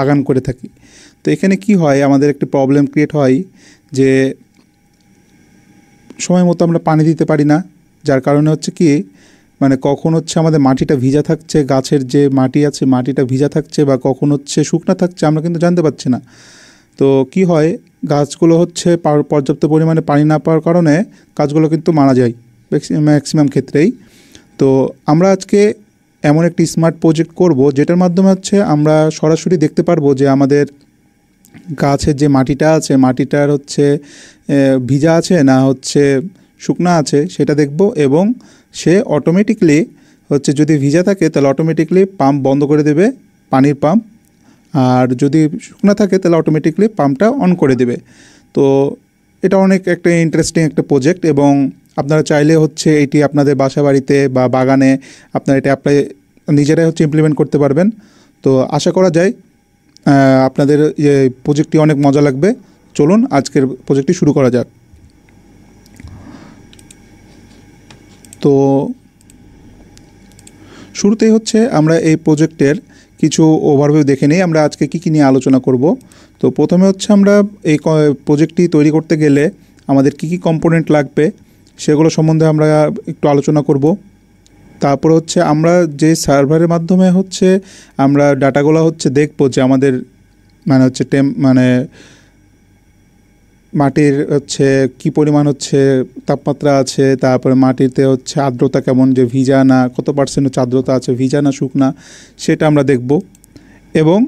বাগান করে থাকি। তো এখানে কি হয়, আমাদের একটি প্রবলেম ক্রিয়েট হয় যে সময় মতো আমরা পানি দিতে পারি না, যার কারণে হচ্ছে কি মানে কখন হচ্ছে আমাদের মাটিটা ভিজা থাকছে, গাছের যে মাটি আছে মাটিটা ভিজা থাকছে বা কখন হচ্ছে শুকনো থাকছে আমরা কিন্তু জানতে পারছি না। তো কি হয়, গাছগুলো হচ্ছে পর্যাপ্ত পরিমাণে পানি না পাওয়ার কারণে গাছগুলো কিন্তু মারা যায় ম্যাক্সিমাম ক্ষেত্রেই। তো আমরা আজকে এমন একটি স্মার্ট প্রজেক্ট করব যেটার মাধ্যমে হচ্ছে আমরা সরাসরি দেখতে পারবো যে আমাদের গাছের যে মাটিটা আছে মাটিটার হচ্ছে ভিজা আছে না হচ্ছে শুকনা আছে সেটা দেখব, এবং সে অটোমেটিকলি হচ্ছে যদি ভিজা থাকে তাহলে অটোমেটিকলি পাম্প বন্ধ করে দেবে, পানির পাম্প, আর যদি শুকনো থাকে তাহলে অটোমেটিকলি পাম্পটা অন করে দেবে। তো এটা অনেক একটা ইন্টারেস্টিং একটা প্রজেক্ট, এবং আপনারা চাইলে হচ্ছে এটি আপনাদের বাসা বাড়িতে বা বাগানে আপনারা এটা অ্যাপ্লাই নিজেরাই হচ্ছে ইমপ্লিমেন্ট করতে পারবেন। তো আশা করা যায় আপনাদের প্রজেক্টটি অনেক মজা লাগবে। চলুন আজকের প্রজেক্টটি শুরু করা যাক। তো শুরুতেই হচ্ছে আমরা এই প্রজেক্টের কিছু ওভারভিউ দেখে নিই আমরা আজকে কী নিয়ে আলোচনা করব। তো প্রথমে হচ্ছে আমরা এই প্রজেক্টটি তৈরি করতে গেলে আমাদের কী কম্পোনেন্ট লাগবে সেগুলো সম্বন্ধে আমরা একটু আলোচনা করব। তারপর হচ্ছে আমরা যে সার্ভারের মাধ্যমে হচ্ছে আমরা ডাটাগুলো হচ্ছে দেখব যে আমাদের মানে হচ্ছে মাটির হচ্ছে কী পরিমাণ হচ্ছে তাপমাত্রা আছে, তারপরে মাটিতে হচ্ছে আর্দ্রতা কেমন, যে ভিজা না কত পার্সেন্ট হচ্ছে আর্দ্রতা আছে, ভিজা না শুকনা, সেটা আমরা দেখব। এবং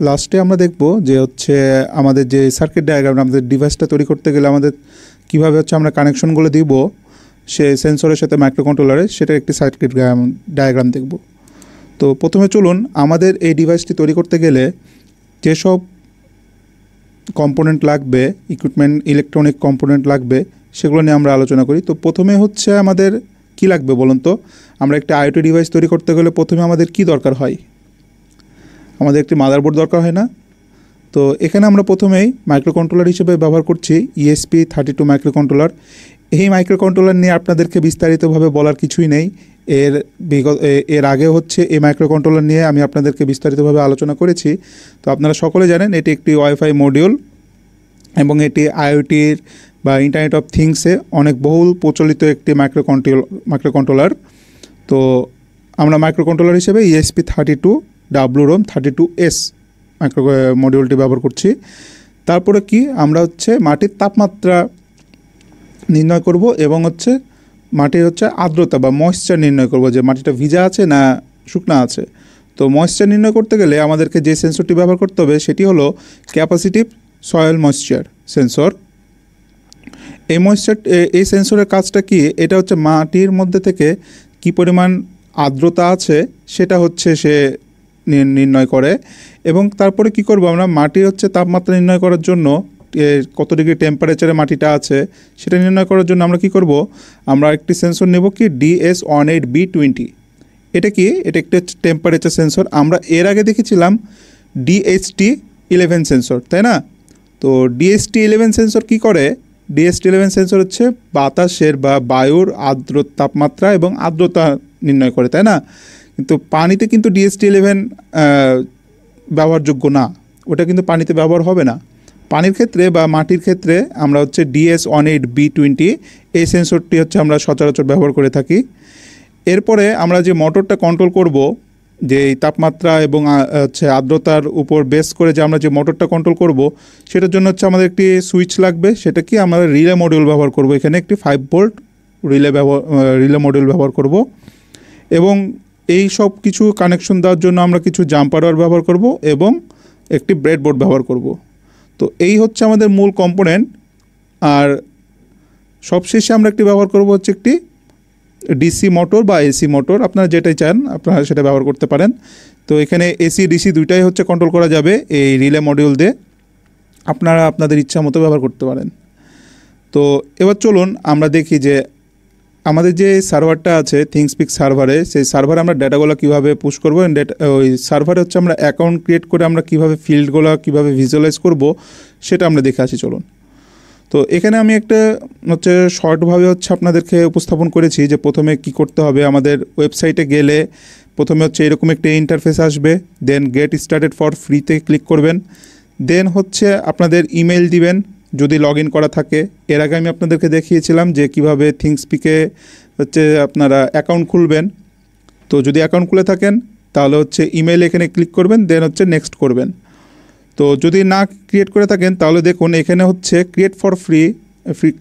লাস্টে আমরা দেখব যে হচ্ছে আমাদের যে সার্কিট ডায়াগ্রাম, আমাদের ডিভাইসটা তৈরি করতে গেলে আমাদের কীভাবে হচ্ছে আমরা কানেকশনগুলো দিব সে সেন্সরের সাথে মাইক্রোকন্ট্রোলারে, সেটার একটি সার্কিট ডায়াগ্রাম দেখব। তো প্রথমে চলুন আমাদের এই ডিভাইসটি তৈরি করতে গেলে যেসব কম্পোনেন্ট লাগবে, ইকুইপমেন্ট ইলেকট্রনিক কম্পোনেন্ট লাগবে সেগুলো নিয়ে আমরা আলোচনা করি। তো প্রথমে হচ্ছে আমাদের কি লাগবে বলুন তো? আমরা একটা আইওটি ডিভাইস তৈরি করতে গেলে প্রথমে আমাদের কি দরকার হয়? আমাদের একটি মাদারবোর্ড দরকার হয় না? তো এখানে আমরা প্রথমেই মাইক্রোকন্ট্রোলার হিসেবে ব্যবহার করছি ESP32 মাইক্রোকন্ট্রোলার। এই মাইক্রোকন্ট্রোলার নিয়ে আপনাদেরকে বিস্তারিতভাবে বলার কিছুই নেই। এর আগে হচ্ছে এই মাইক্রোকন্ট্রোলার নিয়ে আমি আপনাদেরকে বিস্তারিতভাবে আলোচনা করেছি। তো আপনারা সকলে জানেন এটি একটি ওয়াইফাই মডিউল, এবং এটি আইওটির বা ইন্টারনেট অফ থিংসে অনেক বহুল প্রচলিত একটি মাইক্রোকন্ট্রোলার। তো আমরা মাইক্রোকন্ট্রোলার হিসেবে ESP32 WROM32S মডিউলটি ব্যবহার করছি। তারপরে কি আমরা হচ্ছে মাটির তাপমাত্রা নির্ণয় করব, এবং হচ্ছে মাটির হচ্ছে আর্দ্রতা বা ময়েশ্চার নির্ণয় করব যে মাটিটা ভিজা আছে না শুকনা আছে। তো ময়েশ্চার নির্ণয় করতে গেলে আমাদেরকে যে সেন্সরটি ব্যবহার করতে হবে সেটি হলো ক্যাপাসিটিভ সয়েল ময়েশ্চার সেন্সর। এই সেন্সরের কাজটা কি? এটা হচ্ছে মাটির মধ্যে থেকে কি পরিমাণ আর্দ্রতা আছে সেটা হচ্ছে সে নির্ণয় করে। এবং তারপরে কি করব, আমরা মাটির হচ্ছে তাপমাত্রা নির্ণয় করার জন্য কত ডিগ্রি টেম্পারেচারে মাটিটা আছে সেটা নির্ণয় করার জন্য আমরা কি করব, আমরা একটি সেন্সর নেব কি DS18B20। এটা কি? এটা একটি টেম্পারেচার সেন্সর। আমরা এর আগে দেখেছিলাম DHT11 সেন্সর, তাই না? তো DHT11 সেন্সর কি করে? DHT11 সেন্সর হচ্ছে বাতাসের বা বায়ুর তাপমাত্রা এবং আর্দ্রতা নির্ণয় করে, তাই না? কিন্তু পানিতে কিন্তু DHT11 ব্যবহারযোগ্য না, ওটা কিন্তু পানিতে ব্যবহার হবে না। পানির ক্ষেত্রে বা মাটির ক্ষেত্রে আমরা হচ্ছে DS18B20 এই সেন্সরটি হচ্ছে আমরা সচরাচর ব্যবহার করে থাকি। এরপরে আমরা যে মোটরটা কন্ট্রোল করব, যে এই তাপমাত্রা এবং হচ্ছে আর্দ্রতার উপর বেস করে যে আমরা যে মোটরটা কন্ট্রোল করব সেটার জন্য হচ্ছে আমাদের একটি সুইচ লাগবে। সেটা কি? আমরা রিলে মডিউল ব্যবহার করব। এখানে একটি 5 ভোল্ট রিলে মডিউল ব্যবহার করব, এবং এই সব কিছু কানেকশন দেওয়ার জন্য আমরা কিছু জাম্পার ওয়্যার ব্যবহার করব এবং একটি ব্রেডবোর্ড ব্যবহার করব। তো এই হচ্ছে আমাদের মূল কম্পোনেন্ট। আর সবশেষে আমরা একটি ব্যবহার করব হচ্ছে একটি ডিসি মোটর বা এসি মোটর, আপনারা যেটাই চান আপনারা সেটা ব্যবহার করতে পারেন। তো এখানে এসি ডিসি দুইটাই হচ্ছে কন্ট্রোল করা যাবে এই রিলে মডিউল দিয়ে, আপনারা আপনাদের ইচ্ছা মতো ব্যবহার করতে পারেন। তো এবার চলুন আমরা দেখি যে আমাদের যে সার্ভারটা আছে থিংসপিক সার্ভারে, সেই সার্ভারে আমরা ডাটাগুলো কীভাবে পুশ করবো। ওই সার্ভারে হচ্ছে আমরা অ্যাকাউন্ট ক্রিয়েট করে আমরা কীভাবে ফিল্ডগুলো কীভাবে ভিজুয়ালাইজ করব সেটা আমরা দেখে আসি, চলুন। তো এখানে আমি একটা হচ্ছে শর্টভাবে হচ্ছে আপনাদেরকে উপস্থাপন করেছি যে প্রথমে কি করতে হবে। আমাদের ওয়েবসাইটে গেলে প্রথমে হচ্ছে এরকম একটা ইন্টারফেস আসবে, দেন গেট স্টার্টেড ফর ফ্রিতে ক্লিক করবেন। দেন হচ্ছে আপনাদের ইমেল দিবেন যদি লগ ইন করা থাকে। এর আগে আমি আপনাদেরকে দেখিয়েছিলাম যে কিভাবে থিংসপিকে হচ্ছে আপনারা অ্যাকাউন্ট খুলবেন। তো যদি অ্যাকাউন্ট খুলে থাকেন তাহলে হচ্ছে ইমেল এখানে ক্লিক করবেন, দেন হচ্ছে নেক্সট করবেন। তো যদি না ক্রিয়েট করে থাকেন তাহলে দেখুন এখানে হচ্ছে create for free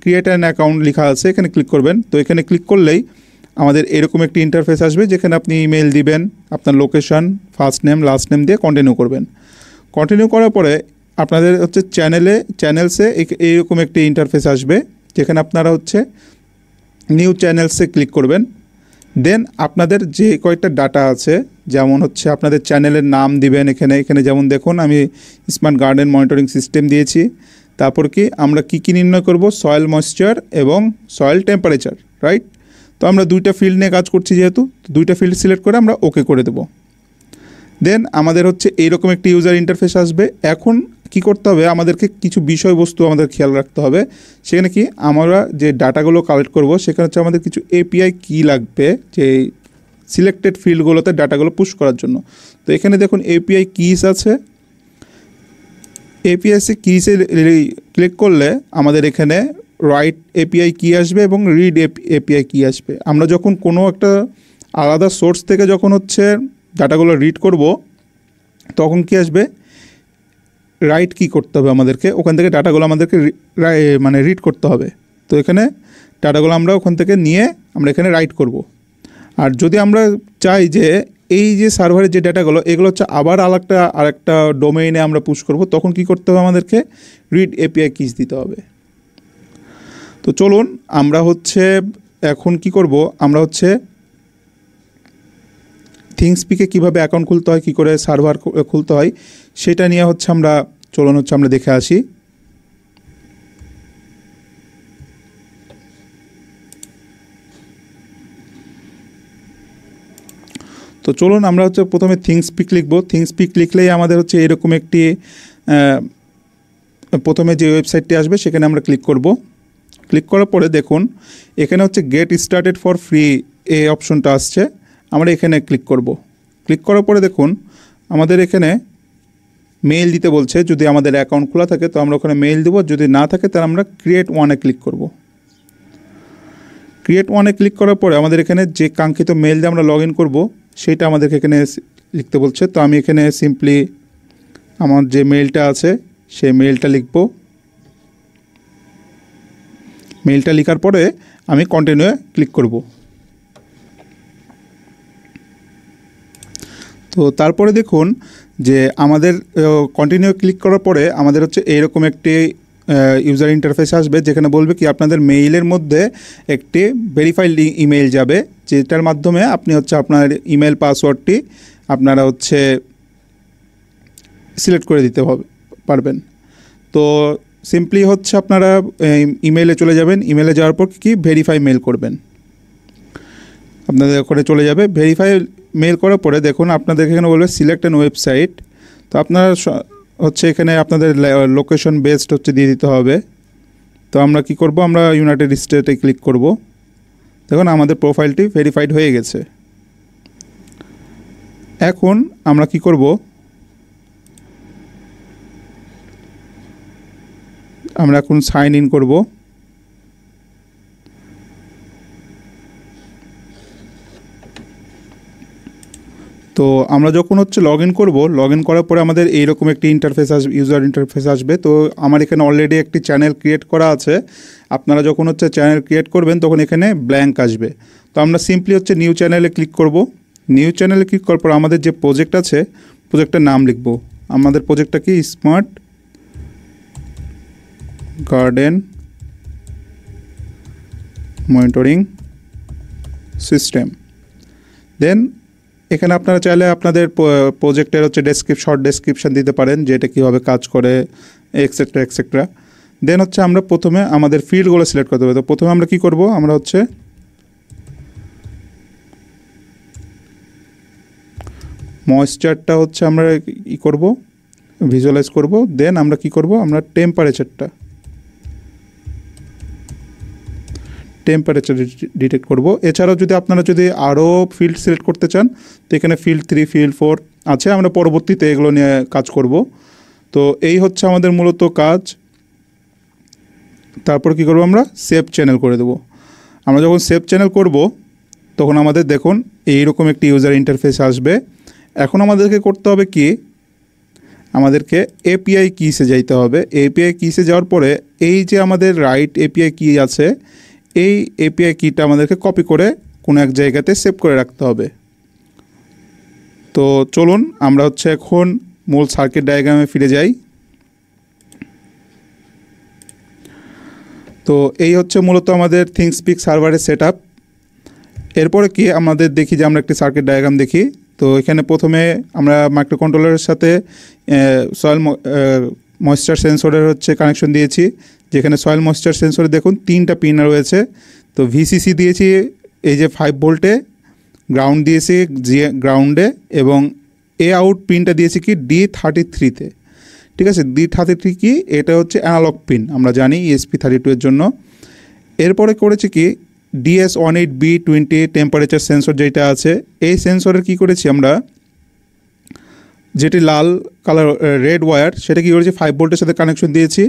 create an account লেখা আছে, এখানে ক্লিক করবেন। তো এখানে ক্লিক করলেই আমাদের এরকম একটি ইন্টারফেস আসবে যেখানে আপনি ইমেল দিবেন, আপনার location, first name last name দিয়ে কন্টিনিউ করবেন। কন্টিনিউ করার পরে আপনাদের হচ্ছে চ্যানেলসে এইরকম একটি ইন্টারফেস আসবে যেখানে আপনারা হচ্ছে নিউ চ্যানেলসে ক্লিক করবেন। দেন আপনাদের যে কয়েকটা ডাটা আছে, যেমন হচ্ছে আপনাদের চ্যানেলের নাম দিবেন। এখানে যেমন দেখুন আমি স্মার্ট গার্ডেন মনিটরিং সিস্টেম দিয়েছি। তারপর কি আমরা কি নির্ণয় করব, সয়েল ময়েশ্চার এবং সয়েল টেম্পারেচার, রাইট। তো আমরা দুইটা ফিল্ড নিয়ে কাজ করছি, যেহেতু দুইটা ফিল্ড সিলেক্ট করে আমরা ওকে করে দেব। দেন আমাদের হচ্ছে এইরকম একটি ইউজার ইন্টারফেস আসবে। এখন কি করতে হবে, আমাদেরকে কিছু বিষয়বস্তু আমাদের খেয়াল রাখতে হবে। সেখানে কি আমরা যে ডাটাগুলো কালেক্ট করব সেখানে হচ্ছে আমাদের কিছু এপিআই কি লাগবে, যে সিলেক্টেড ফিল্ডগুলোতে ডাটাগুলো পুশ করার জন্য। তো এখানে দেখুন এপিআই কিস আছে। এপিআইসি কিসে ক্লিক করলে আমাদের এখানে রাইট এপিআই কি আসবে এবং রিড এপিআই কি আসবে। আমরা যখন কোনো একটা আলাদা সোর্স থেকে যখন হচ্ছে ডাটাগুলো রিড করব তখন কি আসবে, রাইট কি করতে হবে আমাদেরকে, ওখান থেকে ডাটাগুলো আমাদেরকে মানে রিড করতে হবে। তো এখানে ডাটাগুলো আমরা ওখান থেকে নিয়ে আমরা এখানে রাইট করব। আর যদি আমরা চাই যে এই যে সার্ভারের যে ডাটাগুলো এগুলো হচ্ছে আবার আরেকটা ডোমেইনে আমরা পুশ করব, তখন কি করতে হবে, আমাদেরকে রিড এপিআই কিস দিতে হবে। তো চলুন আমরা হচ্ছে এখন কি করব, আমরা হচ্ছে থিংসপিকে কীভাবে অ্যাকাউন্ট খুলতে হয়, কী করে সার্ভার খুলতে হয় সেটা নিয়ে হচ্ছে আমরা আমরা দেখে আসি। তো চলুন আমরা হচ্ছে প্রথমে থিংসপিক লিখব। থিংসপিক লিখলেই আমাদের হচ্ছে এরকম একটি প্রথমে যে ওয়েবসাইটটি আসবে সেখানে আমরা ক্লিক করব। ক্লিক করার পরে দেখুন এখানে হচ্ছে গেট স্টার্টেড ফর ফ্রি এই অপশনটা আসছে, আমরা এখানে ক্লিক করব। ক্লিক করার পরে দেখুন আমাদের এখানে মেইল দিতে বলছে। যদি আমাদের অ্যাকাউন্ট খোলা থাকে তো আমরা ওখানে মেইল দেবো, যদি না থাকে তাহলে আমরা ক্রিয়েট ওয়ানে ক্লিক করব। ক্রিয়েট ওয়ানে ক্লিক করার পরে আমাদের এখানে যে কাঙ্ক্ষিত মেইল দিয়ে আমরা লগ ইন করবো সেটা আমাদেরকে এখানে লিখতে বলছে। তো আমি এখানে সিম্পলি আমার যে মেইলটা আছে সেই মেইলটা লিখব। মেইলটা লেখার পরে আমি কন্টিনিউ ক্লিক করব। তো তারপরে দেখুন যে আমাদের কন্টিনিউ ক্লিক করার পরে আমাদের হচ্ছে এইরকম একটি ইউজার ইন্টারফেস আসবে যেখানে বলবে কি আপনাদের মেইলের মধ্যে একটি ভেরিফাইড ইমেইল যাবে, যেটার মাধ্যমে আপনি হচ্ছে আপনার ইমেল পাসওয়ার্ডটি আপনারা হচ্ছে সিলেক্ট করে দিতে পারবেন। তো সিম্পলি হচ্ছে আপনারা ইমেইলে চলে যাবেন। ইমেইলে যাওয়ার পর কি ভেরিফাই মেল করবেন, আপনাদের ওখানে চলে যাবে। ভেরিফাই মেল করার পরে দেখুন আপনাদের এখানে বলবে সিলেক্ট অ্যান ওয়েবসাইট। তো আপনারা হচ্ছে এখানে আপনাদের লোকেশন বেসড হচ্ছে দিয়ে দিতে হবে। তো আমরা কি করব, আমরা ইউনাইটেড স্টেটে ক্লিক করব। দেখুন আমাদের প্রোফাইলটি ভেরিফাইড হয়ে গেছে। এখন আমরা কি করব, আমরা এখন সাইন ইন করব। তো আমরা যখন হচ্ছে লগ ইন করবো, লগ ইন করার পরে আমাদের এইরকম একটি ইন্টারফেস আসবে, ইউজার ইন্টারফেস আসবে। তো আমার এখানে অলরেডি একটি চ্যানেল ক্রিয়েট করা আছে। আপনারা যখন হচ্ছে চ্যানেল ক্রিয়েট করবেন তখন এখানে ব্ল্যাঙ্ক আসবে। তো আমরা সিম্পলি হচ্ছে নিউ চ্যানেলে ক্লিক করব। নিউ চ্যানেলে ক্লিক করার পর আমাদের যে প্রজেক্ট আছে প্রজেক্টের নাম লিখব। আমাদের প্রজেক্টটা কি স্মার্ট গার্ডেন মনিটরিং সিস্টেম। দেন এখানে আপনারা চাইলে আপনাদের প্রজেক্টের হচ্ছে শর্ট ডেসক্রিপশান দিতে পারেন যে এটা কীভাবে কাজ করে এক্সেট্রা এক্সেট্রা। দেন হচ্ছে আমরা প্রথমে আমাদের ফিল্ডগুলো সিলেক্ট করতে হবে। তো প্রথমে আমরা কি করব, আমরা হচ্ছে ময়েশ্চারটা হচ্ছে আমরা ই করব, ভিজুয়ালাইজ করব। দেন আমরা কি করব, আমরা টেম্পারেচার ডিটেক্ট করব। এছাড়াও যদি আপনারা যদি আরও ফিল্ড সিলেক্ট করতে চান তো এখানে ফিল্ড 3 ফিল্ড 4 আছে, আমরা পরবর্তীতে এগুলো নিয়ে কাজ করব। তো এই হচ্ছে আমাদের মূলত কাজ। তারপর কি করব, আমরা সেভ চ্যানেল করে দেব। আমরা যখন সেভ চ্যানেল করব তখন আমাদের দেখুন এইরকম একটি ইউজার ইন্টারফেস আসবে। এখন আমাদেরকে করতে হবে কি, আমাদেরকে এপিআই কিসে যাইতে হবে। এপিআই কিসে যাওয়ার পরে এই যে আমাদের রাইট এপিআই কি আছে, এই এপিআই কিটা আমাদেরকে কপি করে কোনো এক জায়গাতে সেভ করে রাখতে হবে। তো চলুন আমরা হচ্ছে এখন মূল সার্কিট ডায়াগ্রামে ফিরে যাই। তো এই হচ্ছে মূলত আমাদের থিংসপিক সার্ভারের সেট আপ। এরপরে কি আমাদের দেখি যে আমরা একটি সার্কিট ডায়াগ্রাম দেখি। তো এখানে প্রথমে আমরা মাইক্রোকন্ট্রোলারের সাথে সয়েল ময়েশ্চার সেন্সরের হচ্ছে কানেকশন দিয়েছি, যেখানে সয়েল ময়েশ্চার সেন্সরে দেখুন 3টা পিন রয়েছে। তো ভিসিসি দিয়েছি এই যে 5 ভোল্টে, গ্রাউন্ড দিয়েছি গ্রাউন্ডে, এবং এ আউট পিনটা দিয়েছি কি D33-তে। ঠিক আছে, D33 কি, এটা হচ্ছে অ্যানালগ পিন, আমরা জানি ESP32 এর জন্য। এরপরে করেছি কি DS18B20 টেম্পারেচার সেন্সর যেটা আছে, এই সেন্সরের কি করেছি আমরা, যেটি লাল কালার রেড ওয়্যার, সেটা কী করেছি 5 ভোল্টের সাথে কানেকশন দিয়েছি।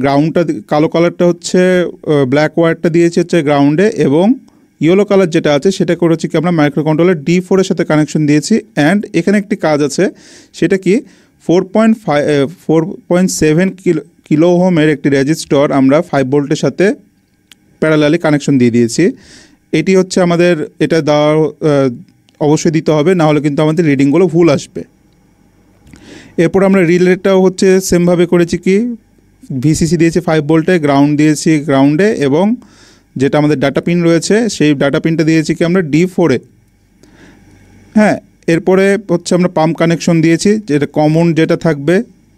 গ্রাউন্ডটা কালো কালারটা হচ্ছে ব্ল্যাক ওয়্যারটা দিয়েছি হচ্ছে গ্রাউন্ডে, এবং ইয়েলো কালার যেটা আছে সেটা করেছি কি আমরা মাইক্রোকন্ট্রোলার D4 এর সাথে কানেকশন দিয়েছি। অ্যান্ড এখানে একটি কাজ আছে, সেটা কি 4.7 কিলো ওহমের একটি রেজিস্টর আমরা 5 ভোল্টের সাথে প্যারালালি কানেকশন দিয়ে দিয়েছি। এটি হচ্ছে আমাদের, এটা দেওয়া অবশ্যই দিতে হবে, না হলে কিন্তু আমাদের রিডিংগুলো ভুল আসবে। এরপর আমরা রিলেটাও হচ্ছে সেমভাবে করেছি কি ভিসিসি দিয়েছি 5 ভোল্টে, গ্রাউন্ড দিয়েছি গ্রাউন্ডে, এবং যেটা আমাদের ডাটা পিন রয়েছে সেই ডাটা পিনটা দিয়েছি কি আমরা D4-এ। হ্যাঁ, এরপরে হচ্ছে আমরা পাম্প কানেকশন দিয়েছি, যেটা কমন যেটা থাকবে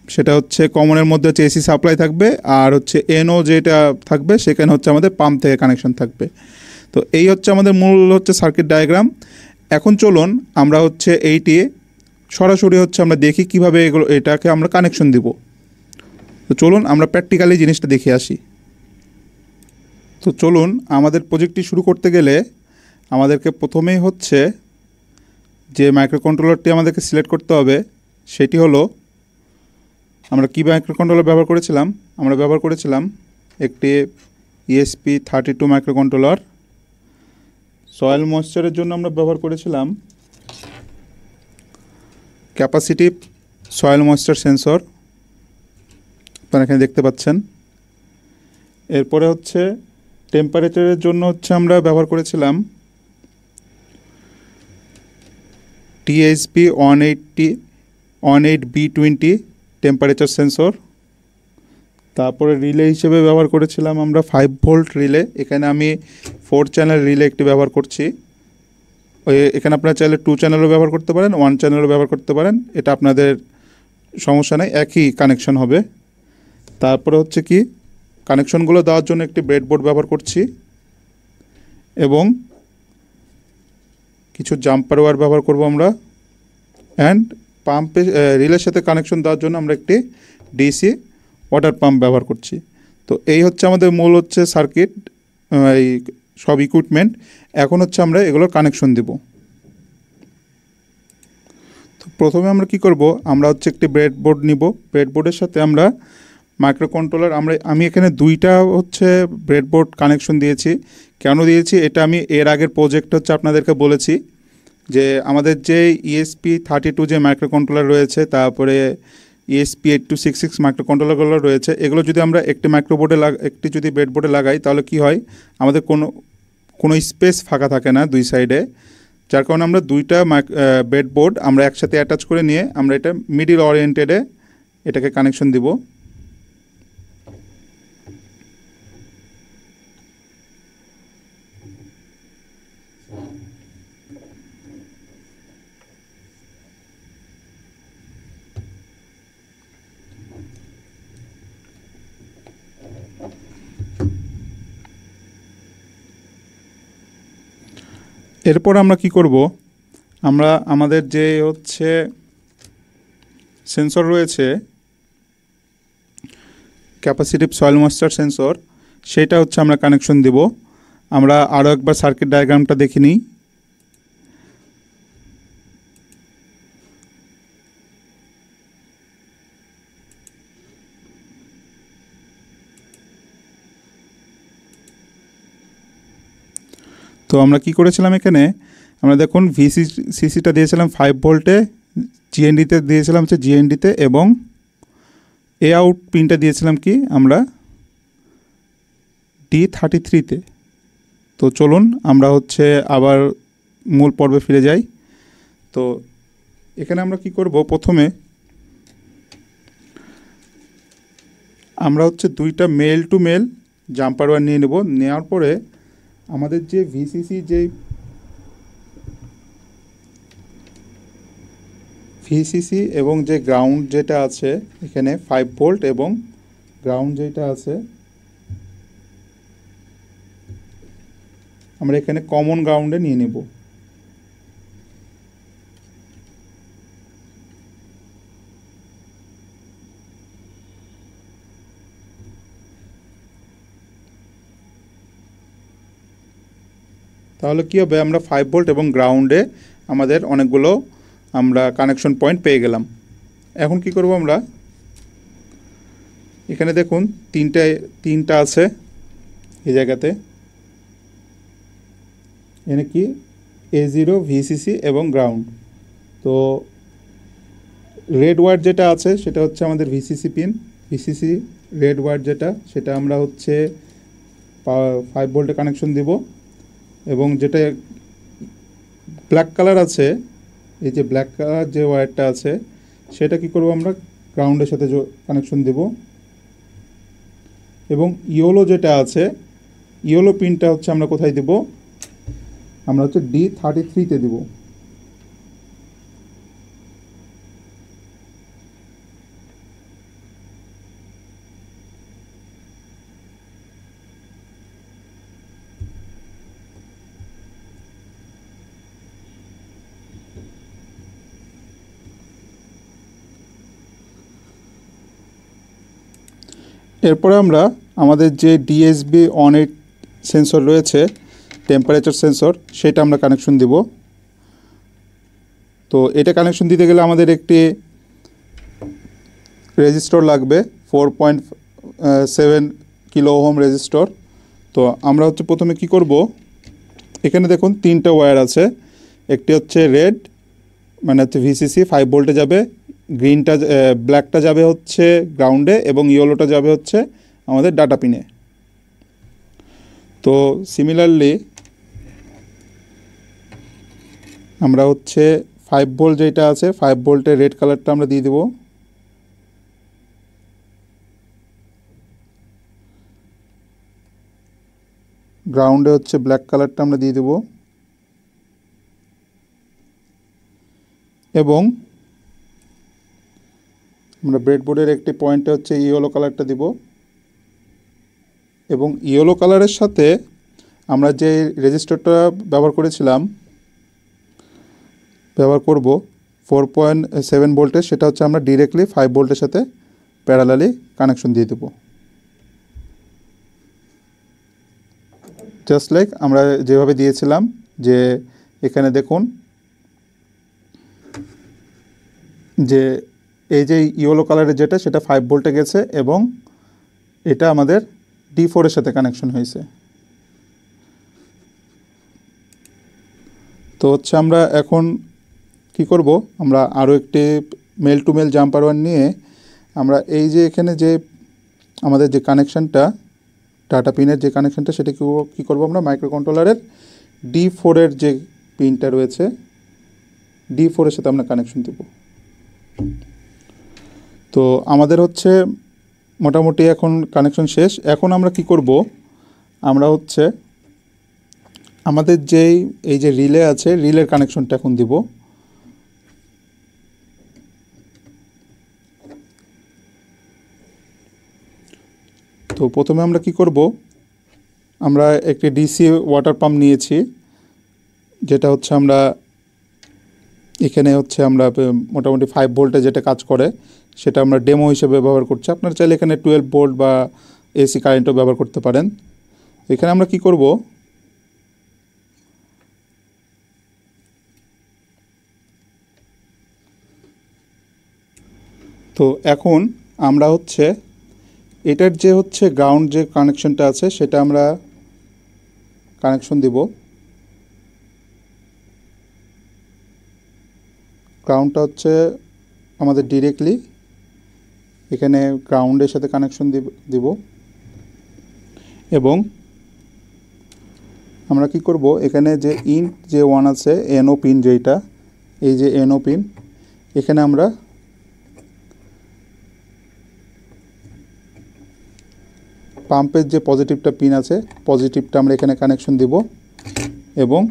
সেটা হচ্ছে কমনের মধ্যে হচ্ছে এসি সাপ্লাই থাকবে, আর হচ্ছে এনও যেটা থাকবে সেখানে হচ্ছে আমাদের পাম্প থেকে কানেকশন থাকবে। তো এই হচ্ছে আমাদের মূল হচ্ছে সার্কিট ডায়াগ্রাম। এখন চলুন আমরা হচ্ছে এইটি সরাসরি হচ্ছে আমরা দেখি কিভাবে এটাকে আমরা কানেকশন দিব। তো চলুন আমরা প্র্যাকটিক্যালি জিনিসটা দেখে আসি। তো চলুন, আমাদের প্রজেক্টটি শুরু করতে গেলে আমাদেরকে প্রথমেই হচ্ছে যে মাইক্রোকন্ট্রোলারটি আমাদেরকে সিলেক্ট করতে হবে সেটি হলো, আমরা কী মাইক্রোকন্ট্রোলার ব্যবহার করেছিলাম, আমরা ব্যবহার করেছিলাম একটি ESP32 মাইক্রোকন্ট্রোলার। সয়েল ময়েশ্চারের জন্য আমরা ব্যবহার করেছিলাম ক্যাপাসিটিভ সয়েল ময়েশ্চার সেন্সর, আপনারা এখানে দেখতে পাচ্ছেন। এরপরে হচ্ছে টেম্পারেচারের জন্য হচ্ছে আমরা ব্যবহার করেছিলাম TSP18B20 টেম্পারেচার সেন্সর। তারপরে রিলে হিসেবে ব্যবহার করেছিলাম আমরা 5 ভোল্ট রিলে। এখানে আমি 4 চ্যানেল রিলে একটি ব্যবহার করছি। এখানে আপনারা চাইলে 2 চ্যানেলও ব্যবহার করতে পারেন, 1 চ্যানেলও ব্যবহার করতে পারেন, এটা আপনাদের সমস্যা নেই, একই কানেকশন হবে। তারপরে হচ্ছে কি কানেকশনগুলো দেওয়ার জন্য একটি ব্রেডবোর্ড ব্যবহার করছি, এবং কিছু জাম্পার ওয়্যার ব্যবহার করব আমরা। অ্যান্ড পাম্পে রিলের সাথে কানেকশন দেওয়ার জন্য আমরা একটি ডিসি ওয়াটার পাম্প ব্যবহার করছি। তো এই হচ্ছে আমাদের মূল হচ্ছে সার্কিট, এই সব ইকুইপমেন্ট। এখন হচ্ছে আমরা এগুলোর কানেকশন দেব। তো প্রথমে আমরা কি করব, আমরা হচ্ছে একটি ব্রেডবোর্ড নিব। ব্রেডবোর্ডের সাথে আমরা মাইক্রোকন্ট্রোলার, আমি এখানে 2টা হচ্ছে ব্রেডবোর্ড কানেকশন দিয়েছি। কেন দিয়েছি এটা আমি এর আগের প্রজেক্ট হচ্ছে আপনাদেরকে বলেছি, যে আমাদের যে ESP32 যে মাইক্রোকন্ট্রোলার রয়েছে, তারপরে ESP8266 মাইক্রোকন্ট্রোলারগুলো রয়েছে, এগুলো যদি আমরা একটি মাইক্রোবোর্ডে একটি যদি ব্রেডবোর্ডে লাগাই তাহলে কি হয়, আমাদের কোনো স্পেস ফাঁকা থাকে না 2 সাইডে। যার কারণে আমরা 2টা ব্রেডবোর্ড আমরা একসাথে অ্যাটাচ করে নিয়ে আমরা এটা মিডিল ওরিয়েন্টেডে এটাকে কানেকশন দিব। এরপর আমরা কি করব, আমরা আমাদের যে হচ্ছে সেন্সর রয়েছে ক্যাপাসিটিভ সয়েল ময়েশ্চার সেন্সর, সেটা হচ্ছে আমরা কানেকশন দেব। আমরা আরও একবার সার্কিট ডায়াগ্রামটা দেখে নিই। তো আমরা কি করেছিলাম এখানে, আমরা দেখুন সিসিটা দিয়েছিলাম 5 ভোল্টে, জিএনডিতে দিয়েছিলাম হচ্ছে জিএনডিতে, এবং এ আউট পিনটা দিয়েছিলাম কি আমরা D33-তে। তো চলুন আমরা হচ্ছে আবার মূল পর্বে ফিরে যাই। তো এখানে আমরা কি করব, প্রথমে আমরা হচ্ছে দুইটা male to male jumper wire নিয়ে নেব। নেওয়ার পরে আমাদের যে ভিসিসি এবং যে গ্রাউন্ড যেটা আছে এখানে 5 ভোল্ট এবং গ্রাউন্ড যেটা আছে আমরা এখানে কমন গ্রাউন্ডে নিয়ে নেব। তাহলে কি হবে, আমরা 5 ভোল্ট এবং গ্রাউন্ডে আমাদের অনেকগুলো আমরা কানেকশন পয়েন্ট পেয়ে গেলাম। এখন কি করব, আমরা এখানে দেখুন তিনটা আছে এই জায়গাতে, এখানে কি A0 ভিসিসি এবং গ্রাউন্ড। তো রেড ওয়্যার যেটা আছে সেটা হচ্ছে আমাদের VCC pin, VCC red wire যেটা, সেটা আমরা হচ্ছে 5 ভোল্টে কানেকশন দিব। এবং যেটা ব্ল্যাক কালার আছে, এই যে ব্ল্যাক কালার যে ওয়্যারটা আছে সেটা কি করব, আমরা গ্রাউন্ডের সাথে কানেকশন দেব। এবং ইয়েলো যেটা আছে, ইয়েলো পিনটা হচ্ছে আমরা কোথায় দেব, আমরা হচ্ছে D33-তে দেব। এরপরে আমরা আমাদের যে ডিএসবি অন এইট সেন্সর রয়েছে, টেম্পারেচার সেন্সর, সেটা আমরা কানেকশন দিব। তো এটা কানেকশন দিতে গেলে আমাদের একটি রেজিস্টর লাগবে, 4.7 কিলো ওহম রেজিস্টর। তো আমরা হচ্ছে প্রথমে কি করব, এখানে দেখুন তিনটা ওয়্যার আছে, একটি হচ্ছে রেড মানে হচ্ছে ভিসিসি 5 ভোল্টে যাবে, গ্রিনটা ব্ল্যাকটা যাবে হচ্ছে গ্রাউন্ডে, এবং ইয়েলোটা যাবে হচ্ছে আমাদের ডাটা পিনে। তো সিমিলারলি আমরা হচ্ছে 5 ভোল্ট যেটা আছে 5 ভোল্টের রেড কালারটা আমরা দিয়ে দেব। গ্রাউন্ডে হচ্ছে ব্ল্যাক কালারটা আমরা দিয়ে দেব, এবং আমরা ব্রেডবোর্ডের একটি পয়েন্টে হচ্ছে ইয়েলো কালারটা দিব। এবং ইয়েলো কালারের সাথে আমরা যে রেজিস্টারটা ব্যবহার করব 4.7 ভোল্টের, সেটা হচ্ছে আমরা ডিরেক্টলি 5 ভোল্টের সাথে প্যারালালি কানেকশন দিয়ে দেব। জাস্ট লাইক আমরা যেভাবে দিয়েছিলাম, যে এখানে দেখুন যে এই যে ইয়েলো কালারের যেটা সেটা 5 ভোল্টে গেছে, এবং এটা আমাদের D4-এর সাথে কানেকশন হয়েছে। তো হচ্ছে আমরা এখন কি করব, আমরা আরও একটি male to male jumper wire নিয়ে আমরা এই যে এখানে যে আমাদের যে কানেকশানটা ডাটা পিনের যে কানেকশানটা, সেটা কী করব, আমরা মাইক্রো কন্ট্রোলারের D4-এর যে পিনটা রয়েছে D4-এর সাথে আমরা কানেকশন দেব। তো আমাদের হচ্ছে মোটামুটি এখন কানেকশন শেষ। এখন আমরা কি করব, আমরা হচ্ছে আমাদের এই যে রিলে আছে, রিলের কানেকশনটা এখন দিব। তো প্রথমে আমরা কি করব, আমরা একটি ডিসি ওয়াটার পাম্প নিয়েছি, যেটা হচ্ছে আমরা এখানে হচ্ছে আমরা মোটামুটি 5 ভোল্টে যেটা কাজ করে সেটা আমরা ডেমো হিসেবে ব্যবহার করছি। আপনারা চাইলে এখানে 12 ভোল্ট বা এসি কারেন্টও ব্যবহার করতে পারেন। এখানে আমরা কি করব, তো এখন আমরা হচ্ছে এটার যে হচ্ছে গ্রাউন্ড যে কানেকশনটা আছে সেটা আমরা কানেকশন দিব। গ্রাউন্ডটা হচ্ছে আমাদের ডিরেক্টলি এখানে গ্রাউন্ডের সাথে কানেকশন দিব এবং আমরা কি করব, এখানে যে ইন্ট যে ওয়ান আছে এনও পিন যেটা, এই যে এনও পিন, এখানে আমরা পাম্পের যে পজিটিভটা পিন আছে পজিটিভটা আমরা এখানে কানেকশন দিব এবং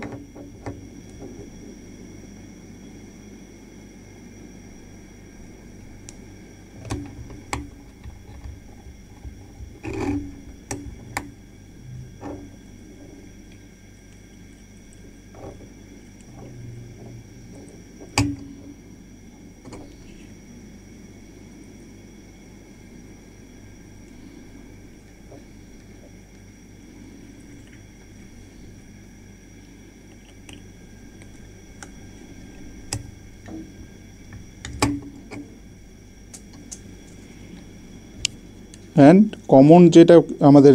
কমন যেটা আমাদের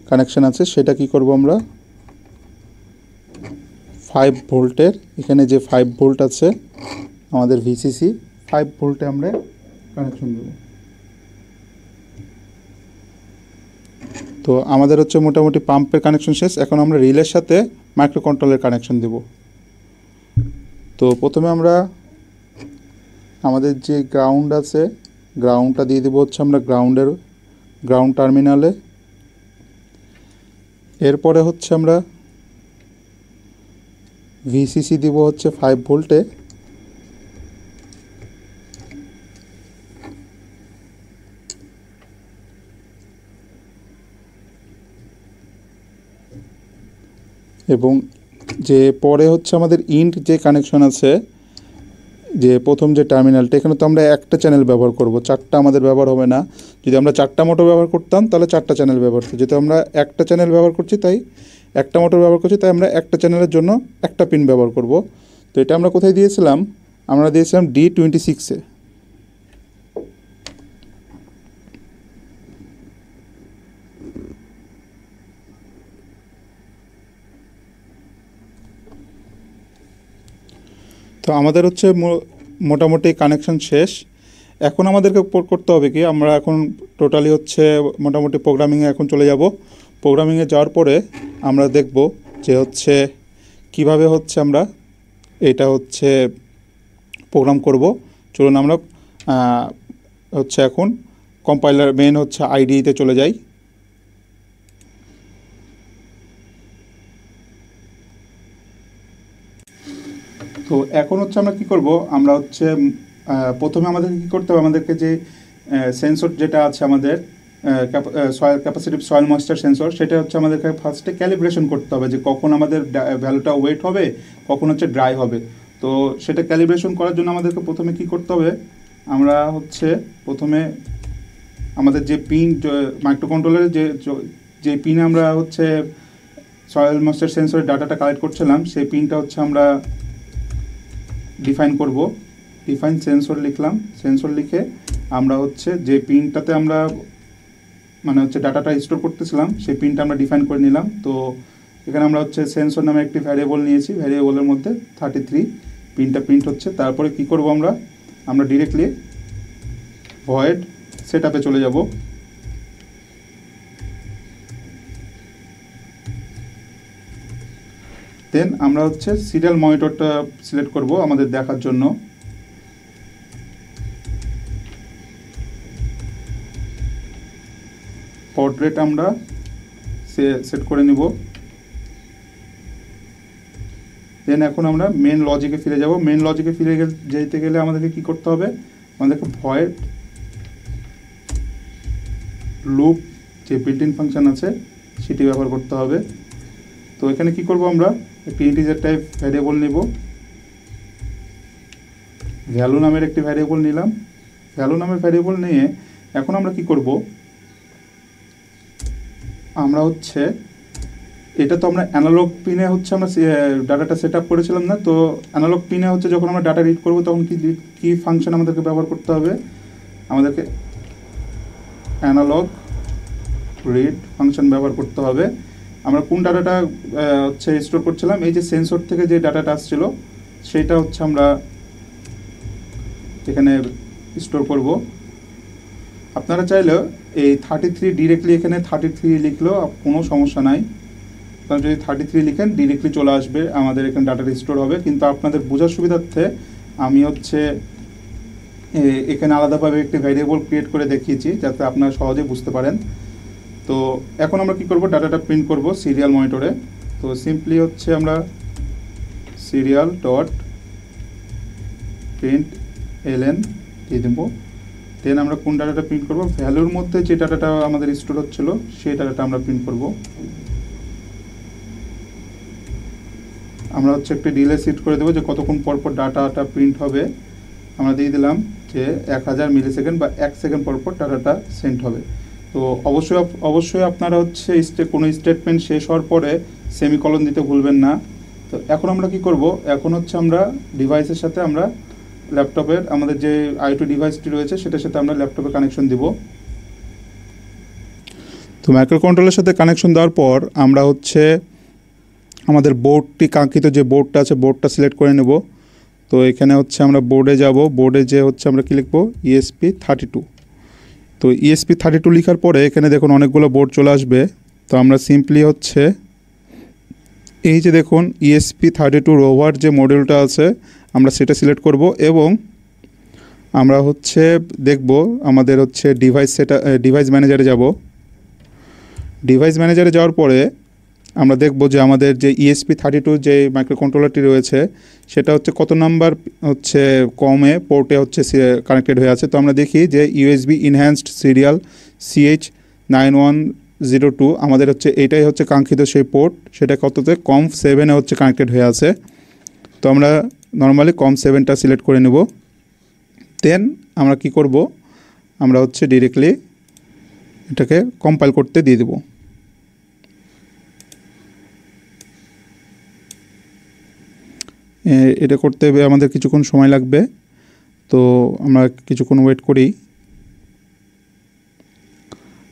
কানেকশন আছে সেটা কি করব আমরা 5 ভোল্টের, এখানে যে 5 ভোল্ট আছে আমাদের ভিসিসি 5 ভোল্টে আমরা কানেকশন দেব। তো আমাদের হচ্ছে মোটামুটি পাম্পের কানেকশন শেষ। এখন আমরা রিলের সাথে মাইক্রো কন্ট্রোলের কানেকশন দেব। তো প্রথমে আমরা আমাদের যে গ্রাউন্ড আছে গ্রাউন্ডটা দিয়ে দেবো হচ্ছে আমরা গ্রাউন্ড টার্মিনালে। এরপরে হচ্ছে আমরা ভিসিসি দিব হচ্ছে 5 ভোল্টে এবং যে পরে হচ্ছে আমাদের ইন্ট যে কানেকশন আছে যে প্রথম যে টার্মিনালটা, এখানে তো আমরা একটা চ্যানেল ব্যবহার করব, চারটা আমাদের ব্যবহার হবে না। যদি আমরা চারটা মোটর ব্যবহার করতাম তাহলে চারটা চ্যানেল ব্যবহার করছি, যেহেতু আমরা একটা চ্যানেল ব্যবহার করছি তাই একটা মোটর ব্যবহার করছি, তাই আমরা একটা চ্যানেলের জন্য একটা পিন ব্যবহার করব। তো এটা আমরা কোথায় দিয়েছিলাম, আমরা দিয়েছিলাম D26-এ। তো আমাদের হচ্ছে মোটামুটি কানেকশন শেষ। এখন আমাদেরকে করতে হবে কি, আমরা এখন টোটালি হচ্ছে মোটামুটি প্রোগ্রামিংয়ে এখন চলে যাব। প্রোগ্রামিংয়ে যাওয়ার পরে আমরা দেখব যে হচ্ছে কিভাবে হচ্ছে আমরা এটা হচ্ছে প্রোগ্রাম করব। চলুন আমরা হচ্ছে এখন কম্পাইলার মেন হচ্ছে আইডিতে চলে যাই। তো এখন হচ্ছে আমরা কি করব, আমরা হচ্ছে প্রথমে আমাদেরকে কী করতে হবে, আমাদেরকে যে সেন্সর যেটা আছে আমাদের ক্যাপাসিটিভ সয়েল ময়েশ্চার সেন্সর, সেটা হচ্ছে আমাদেরকে ফার্স্টে ক্যালিব্রেশন করতে হবে যে কখন আমাদের ভ্যালুটা ওয়েট হবে, কখন হচ্ছে ড্রাই হবে। তো সেটা ক্যালিব্রেশন করার জন্য আমাদেরকে প্রথমে কি করতে হবে, আমরা হচ্ছে প্রথমে আমাদের যে পিন মাইক্রোকন্ট্রোলারের যে পিনে আমরা হচ্ছে সয়েল ময়েশ্চার সেন্সরের ডাটাটা কালেক্ট করছিলাম সেই পিনটা হচ্ছে আমরা ডিফাইন করব। ডিফাইন সেন্সর লিখলাম, সেন্সর লিখে আমরা হচ্ছে যে পিনটাতে আমরা মানে হচ্ছে ডাটাটা স্টোর করতেছিলাম সেই পিনটা আমরা ডিফাইন করে নিলাম। তো এখানে আমরা হচ্ছে সেন্সর নামে একটি ভ্যারিয়েবল নিয়েছি, ভ্যারিয়েবলের মধ্যে 33 পিনটা প্রিন্ট হচ্ছে। তারপরে কি করব, আমরা ডিরেক্টলি ভয়েড সেটআপে চলে যাব। দেন আমরা হচ্ছে সিরিয়াল মনিটরটা সিলেক্ট করব আমাদের দেখার জন্য। পোর্ট্রেট আমরা সেট করে নিব। দেন এখন আমরা মেন লজিকে ফিরে যাব। মেন লজিকে ফিরে যেতে গেলে আমাদেরকে কি করতে হবে, আমাদেরকে ভয়েড লুপ যে বিল্ট ইন ফাংশন আছে সেটি ব্যবহার করতে হবে। তো এখানে কি করব, আমরা একটি ইন্টিজার টাইপ ভ্যারিয়েবল নিব, ভ্যালু নামের একটি ভ্যারিয়েবল নিলাম। ভ্যালু নামের ভ্যারিয়েবল নিয়ে এখন আমরা কি করব, আমরা হচ্ছে এটা তো আমরা অ্যানালগ পিনে হচ্ছে আমরা ডাটাটা সেট আপ করেছিলাম না। তো অ্যানালগ পিনে হচ্ছে যখন আমরা ডাটা রিড করব তখন কি ফাংশন আমাদেরকে ব্যবহার করতে হবে, আমাদেরকে অ্যানালগ রিড ফাংশন ব্যবহার করতে হবে। আমরা কোন ডাটাটা হচ্ছে স্টোর করছিলাম, এই যে সেন্সর থেকে যে ডাটাটা আসছিল সেটা হচ্ছে আমরা এখানে স্টোর করব। আপনারা চাইলেও এই 33 ডিরেক্টলি এখানে 33 লিখলেও কোনো সমস্যা নাই। আপনারা যদি 33 লিখেন ডিরেক্টলি চলে আসবে, আমাদের এখানে ডাটাটা স্টোর হবে। কিন্তু আপনাদের বোঝার সুবিধার্থে আমি হচ্ছে এখানে আলাদাভাবে একটি ভ্যারিয়েবল ক্রিয়েট করে দেখিয়েছি যাতে আপনারা সহজে বুঝতে পারেন। তো এখন আমরা কি করব, ডাটাটা প্রিন্ট করব সিরিয়াল মনিটরে। তো সিম্পলি হচ্ছে আমরা সিরিয়াল ডট প্রিন্ট এলএন দিয়ে দেবো। দেন আমরা কোন ডাটাটা প্রিন্ট করব, ভ্যালুর মধ্যে যে ডাটাটা আমাদের স্টোর হচ্ছিল সেই ডাটাটা আমরা প্রিন্ট করব। আমরা হচ্ছে একটি ডিলে সেট করে দেবো যে কতক্ষণ পর পর ডাটাটা প্রিন্ট হবে। আমরা দিয়ে দিলাম যে 1000 মিলি সেকেন্ড বা 1 সেকেন্ড পর পর ডাটাটা সেন্ড হবে। তো অবশ্যই আপনারা হচ্ছে কোনো স্টেটমেন্ট শেষ হওয়ার পরে সেমিকলন দিতে ভুলবেন না। তো এখন আমরা কি করব, এখন হচ্ছে আমরা ডিভাইসের সাথে আমরা ল্যাপটপের আমাদের যে আইওটি ডিভাইসটি রয়েছে সেটার সাথে আমরা ল্যাপটপে কানেকশন দিব। তো মাইক্রো কন্ট্রোলের সাথে কানেকশন দেওয়ার পর আমরা হচ্ছে আমাদের বোর্ডটি, কাঙ্ক্ষিত যে বোর্ডটা আছে বোর্ডটা সিলেক্ট করে নেব। তো এখানে হচ্ছে আমরা বোর্ডে যাব, বোর্ডে যে হচ্ছে আমরা কি লিখবো, ESP32। তো ESP32 লেখার পরে এখানে দেখুন অনেকগুলো বোর্ড চলে আসবে। তো আমরা সিম্পলি হচ্ছে এই যে দেখুন ESP32 রোভার যে মডিউলটা আছে আমরা সেটা সিলেক্ট করব এবং আমরা হচ্ছে দেখব আমাদের হচ্ছে ডিভাইস ম্যানেজারে যাব। ডিভাইস ম্যানেজারে যাওয়ার পরে আমরা দেখব যে আমাদের যে ESP32 যে মাইক্রো কন্ট্রোলারটি রয়েছে সেটা হচ্ছে কত নাম্বার হচ্ছে কমে পোর্টে হচ্ছে কানেক্টেড হয়ে আছে। তো আমরা দেখি যে USB ইনহ্যান্সড সিরিয়াল CH9102 আমাদের হচ্ছে এইটাই হচ্ছে কাঙ্ক্ষিত সেই পোর্ট, সেটা কততে COM7 হচ্ছে কানেক্টেড হয়ে আছে। তো আমরা নর্মালি COM7টা সিলেক্ট করে নেব। দেন আমরা কি করব, আমরা হচ্ছে ডিরেক্টলি এটাকে কম্পাইল করতে দিয়ে দেব। এটা করতে আমাদের কিছুক্ষণ সময় লাগবে, তো আমরা কিছুক্ষণ ওয়েট করি।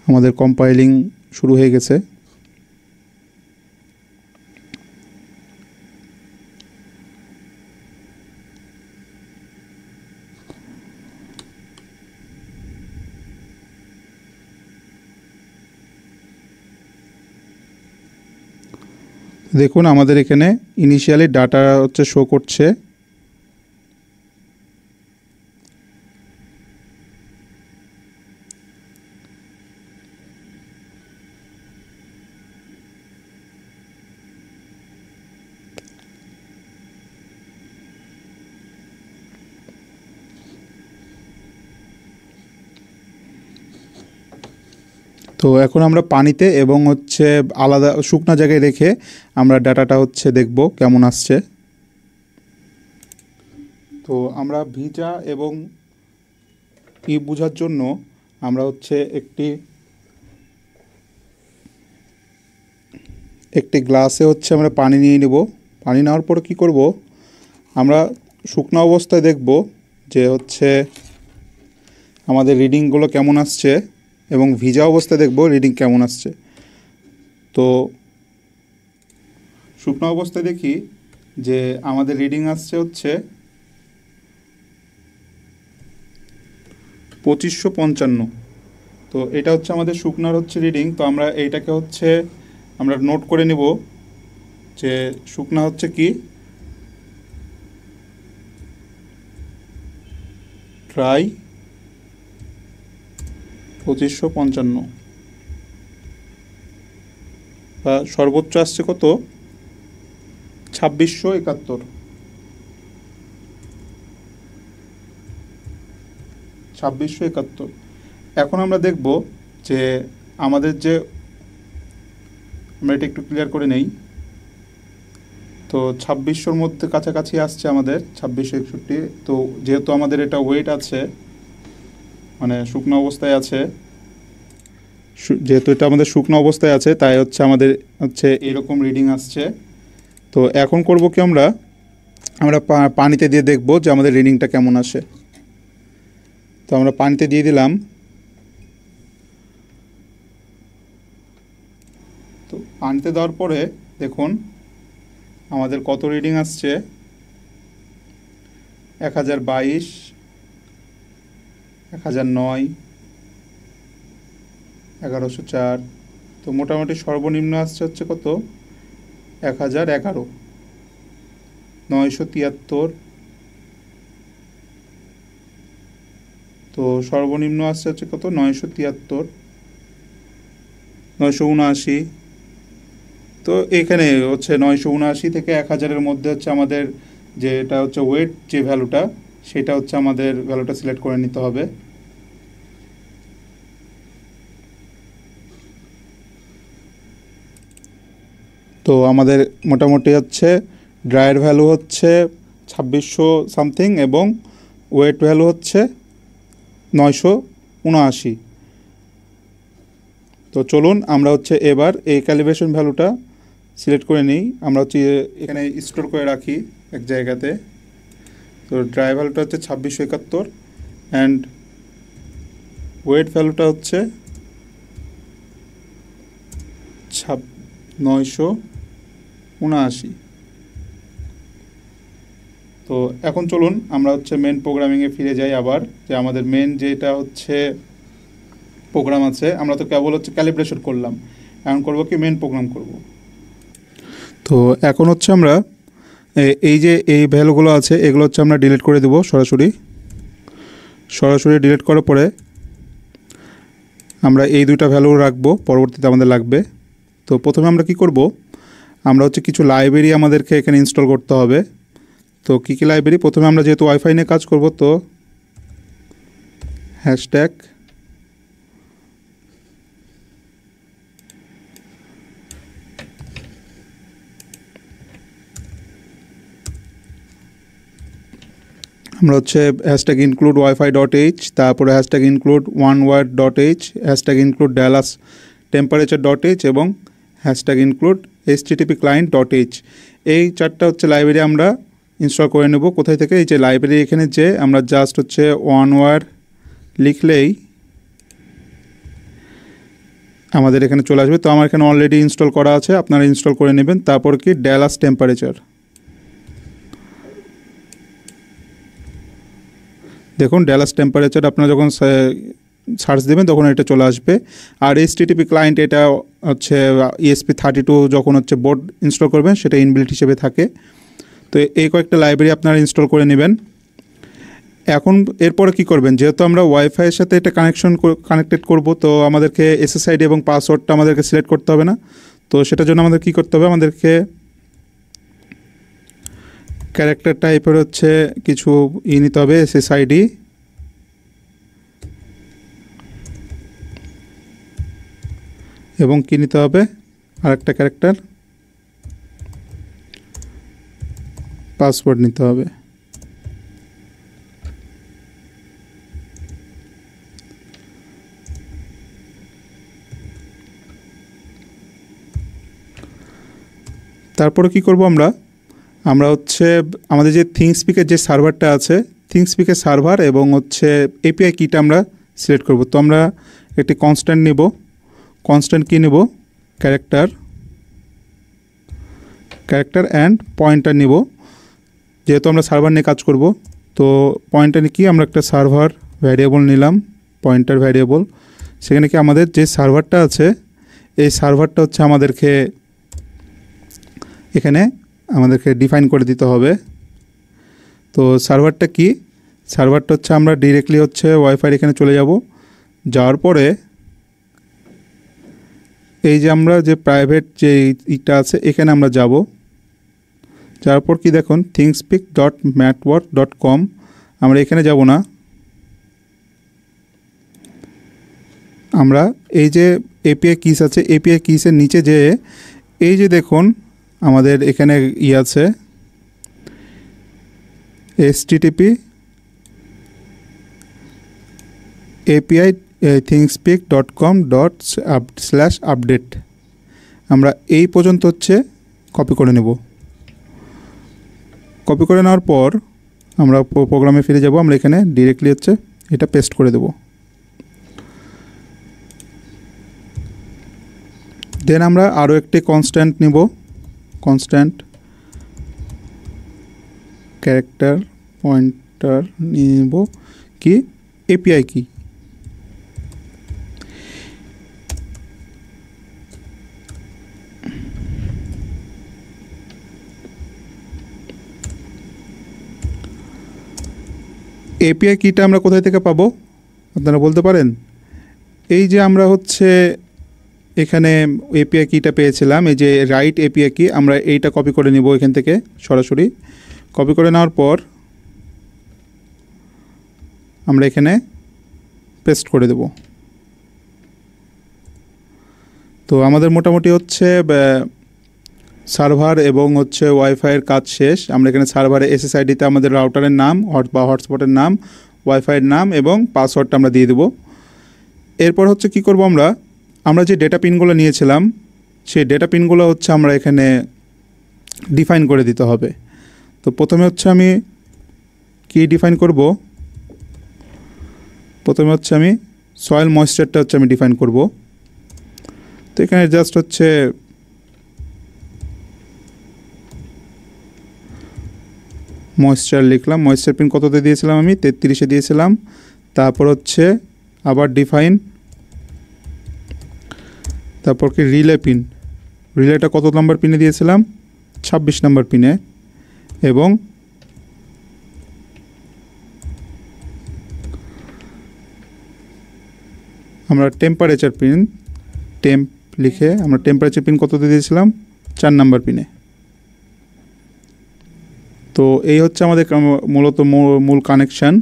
আমাদের কম্পাইলিং শুরু হয়ে গেছে। দেখুন আমাদের এখানে ইনিশিয়ালি ডাটা হচ্ছে শো করছে। তো এখন আমরা পানিতে এবং হচ্ছে আলাদা শুকনা জায়গায় রেখে আমরা ডাটাটা হচ্ছে দেখব কেমন আসছে। তো আমরা ভিজা এবং বোঝার জন্য আমরা হচ্ছে একটি গ্লাসে হচ্ছে আমরা পানি নিয়ে নেব। পানি নেওয়ার পর কি করব, আমরা শুকনো অবস্থায় দেখব যে হচ্ছে আমাদের রিডিংগুলো কেমন আসছে এবং ভিজা অবস্থায় দেখব রিডিং কেমন আসছে। তো শুকনো অবস্থায় দেখি যে আমাদের রিডিং আসছে হচ্ছে 2555। তো এটা হচ্ছে আমাদের শুকনার হচ্ছে রিডিং। তো আমরা এইটাকে হচ্ছে আমরা নোট করে নেব যে শুকনা হচ্ছে কি, ড্রাই 2555 বা সর্বোচ্চ আসছে কত 2671। 2671। এখন আমরা দেখব যে আমাদের যে আমরা এটা একটু ক্লিয়ার করে নেই। তো 2600-র মধ্যে কাছাকাছি আসছে আমাদের 2661। তো যেহেতু আমাদের এটা ওয়েট আছে মানে শুকনো অবস্থায় আছে, যেহেতু এটা আমাদের শুকনো অবস্থায় আছে তাই হচ্ছে আমাদের হচ্ছে এরকম রিডিং আসছে। তো এখন করব কি, আমরা পানিতে দিয়ে দেখব যে আমাদের রিডিংটা কেমন আসে। তো আমরা পানিতে দিয়ে দিলাম। তো পানিতে দেওয়ার পরে দেখুন আমাদের কত রিডিং আসছে, 1022, 1009, 1104। তো মোটামুটি সর্বনিম্ন আসছে হচ্ছে কত, 1011, 973। তো সর্বনিম্ন আসছে হচ্ছে কত, 973, 979। তো এখানে হচ্ছে 979 থেকে 1000-এর মধ্যে হচ্ছে আমাদের যেটা হচ্ছে ওয়েট, যে ভ্যালুটা, সেটা হচ্ছে আমাদের ভ্যালুটা সিলেক্ট করে নিতে হবে। তো আমাদের মোটামুটি হচ্ছে ড্রায়ের ভ্যালু হচ্ছে 2600 সামথিং এবং ওয়েট ভ্যালু হচ্ছে 979। তো চলুন আমরা হচ্ছে এবার এই ক্যালিব্রেশন ভ্যালুটা সিলেক্ট করে নিই। আমরা হচ্ছে এখানে স্টোর করে রাখি এক জায়গাতে। তো ড্রাই ভ্যালুটা হচ্ছে 2671 অ্যান্ড ওয়েট ভ্যালুটা হচ্ছে 979। তো এখন চলুন আমরা হচ্ছে মেন প্রোগ্রামিংয়ে ফিরে যাই আবার, যে আমাদের মেন যেটা হচ্ছে প্রোগ্রাম আছে, আমরা তো কেবল হচ্ছে ক্যালিব্রেশন করলাম, এখন করব কি মেন প্রোগ্রাম করব। তো এখন হচ্ছে আমরা এই যে এই ভ্যালুগুলো আছে এগুলো হচ্ছে আমরা ডিলিট করে দেব সরাসরি ডিলিট করার পরে আমরা এই দুইটা ভ্যালু রাখবো, পরবর্তীতে আমাদের লাগবে। তো প্রথমে আমরা কি করব, আমরা হচ্ছে কিছু লাইব্রেরি আমাদেরকে এখানে ইনস্টল করতে হবে। তো কী কী লাইব্রেরি, প্রথমে আমরা যেহেতু ওয়াইফাই নিয়ে কাজ করব, তো হ্যাশট্যাগ আমরা হচ্ছে হ্যাশট্যাগ ইনক্লুড wifi.h, তারপরে hashtag include oneword.h, hashtag include dallas temperature.h এবং হ্যাশট্যাগ ইনক্লুড http client.h। এই চারটা হচ্ছে লাইব্রেরি আমরা ইনস্টল করে নেব। কোথায় থেকে, এই যে লাইব্রেরি এখানে যে আমরা জাস্ট হচ্ছে oneword লিখলেই আমাদের এখানে চলে আসবে। তো আমার এখানে অলরেডি ইনস্টল করা আছে, আপনারা ইনস্টল করে নেবেন। তারপর কি dallas temperature, দেখুন dallas temperature আপনারা যখন সার্চ দেবেন তখন এটা চলে আসবে। আর http ক্লায়েন্ট এটা হচ্ছে ESP32 যখন হচ্ছে বোর্ড ইনস্টল করবেন সেটা ইনবিল্ট হিসেবে থাকে। তো এই কয়েকটা লাইব্রেরি আপনারা ইনস্টল করে নেবেন। এখন এরপরে কি করবেন, যেহেতু আমরা ওয়াইফাইয়ের সাথে এটা কানেক্টেড করব, তো আমাদেরকে SSID এবং পাসওয়ার্ডটা আমাদেরকে সিলেক্ট করতে হবে না। তো সেটার জন্য আমাদের কি করতে হবে, আমাদেরকে ক্যারেক্টার টাইপের হচ্ছে কিছু নিতে হবে, SSID এবং কি নিতে হবে, আরেকটা ক্যারেক্টার পাসওয়ার্ড নিতে হবে। তারপরে কি করব, আমরা হচ্ছে আমাদের যে থিংকস্পিকের যে সার্ভারটা আছে, থিংকস্পিকের সার্ভার এবং হচ্ছে এপিআই কিটা আমরা সিলেক্ট করব। তো আমরা একটি কনস্ট্যান্ট নেব, কনস্ট্যান্ট কি নেব, ক্যারেক্টার অ্যান্ড পয়েন্টার নিব, যেহেতু আমরা সার্ভার নিয়ে কাজ করব। তো পয়েন্টার কি, আমরা একটা সার্ভার ভ্যারিয়েবল নিলাম, পয়েন্টার ভ্যারিয়েবল। সেখানে কি আমাদের যে সার্ভারটা আছে এই সার্ভারটা হচ্ছে আমাদেরকে ডিফাইন করে দিতে হবে। তো সার্ভারটা কি, সার্ভারটা হচ্ছে আমরা ডিরেক্টলি হচ্ছে ওয়াইফাই এখানে চলে যাব। যাওয়ার পরে এই যে আমরা যে প্রাইভেট যে ইটা আছে এখানে আমরা যাব। যাওয়ার পর কি দেখুন thingspeak.matwork.com, আমরা এখানে যাব না, আমরা এই যে এপিআই কিস আছে এপিআই কিসের নিচে যে এই যে দেখুন আমাদের এখানে আছে http API thingspeak.com/update, আমরা এই পর্যন্ত হচ্ছে কপি করে নেব। কপি করে নেওয়ার পর আমরা প্রোগ্রামে ফিরে যাব। আমরা এখানে ডিরেক্টলি হচ্ছে এটা পেস্ট করে দেব। দেন আমরা আরও একটি কনস্ট্যান্ট নিব, কনস্ট্যান্ট ক্যারেক্টার পয়েন্টার নিব কি এপিআই কি। এপিআই কিটা আমরা কোথায় থেকে পাবো আপনারা বলতে পারেন? এই যে আমরা হচ্ছে এখানে এপিআই কিটা পেয়েছিলাম, এই যে রাইট এপিআই কি, আমরা এইটা কপি করে নিব এখান থেকে সরাসরি। কপি করে নেওয়ার পর আমরা এখানে পেস্ট করে দেব। তো আমাদের মোটামুটি হচ্ছে সার্ভার এবং হচ্ছে ওয়াইফাইয়ের কাজ শেষ। আমরা এখানে সার্ভারে এসএসআইডিতে আমাদের রাউটারের নাম বা হটস্পটের নাম, ওয়াইফাইয়ের নাম এবং পাসওয়ার্ডটা আমরা দিয়ে দেব। এরপর হচ্ছে কি করব, আমরা যে ডেটা পিনগুলো নিয়েছিলাম সেই ডেটা পিনগুলো হচ্ছে আমরা এখানে ডিফাইন করে দিতে হবে। তো প্রথমে হচ্ছে আমি কি ডিফাইন করব, প্রথমে হচ্ছে আমি সয়েল ময়েশ্চারটা হচ্ছে আমি ডিফাইন করব। তো এখানে জাস্ট হচ্ছে ময়েশ্চার লিখলাম। ময়েশ্চার পিন কততে দিয়েছিলাম আমি 33-এ দিয়েছিলাম। তারপর হচ্ছে আবার ডিফাইন, তারপর কি রিলে পিন, রিলেটা কত নাম্বার পিনে দিয়েছিলাম 26 নাম্বার পিনে, এবং আমরা টেম্পারেচার পিন, টেম্প লিখে আমরা টেম্পারেচার পিন কততে দিয়েছিলাম 4 নাম্বার পিনে। তো এই হচ্ছে আমাদের মূলত মূল কানেকশান।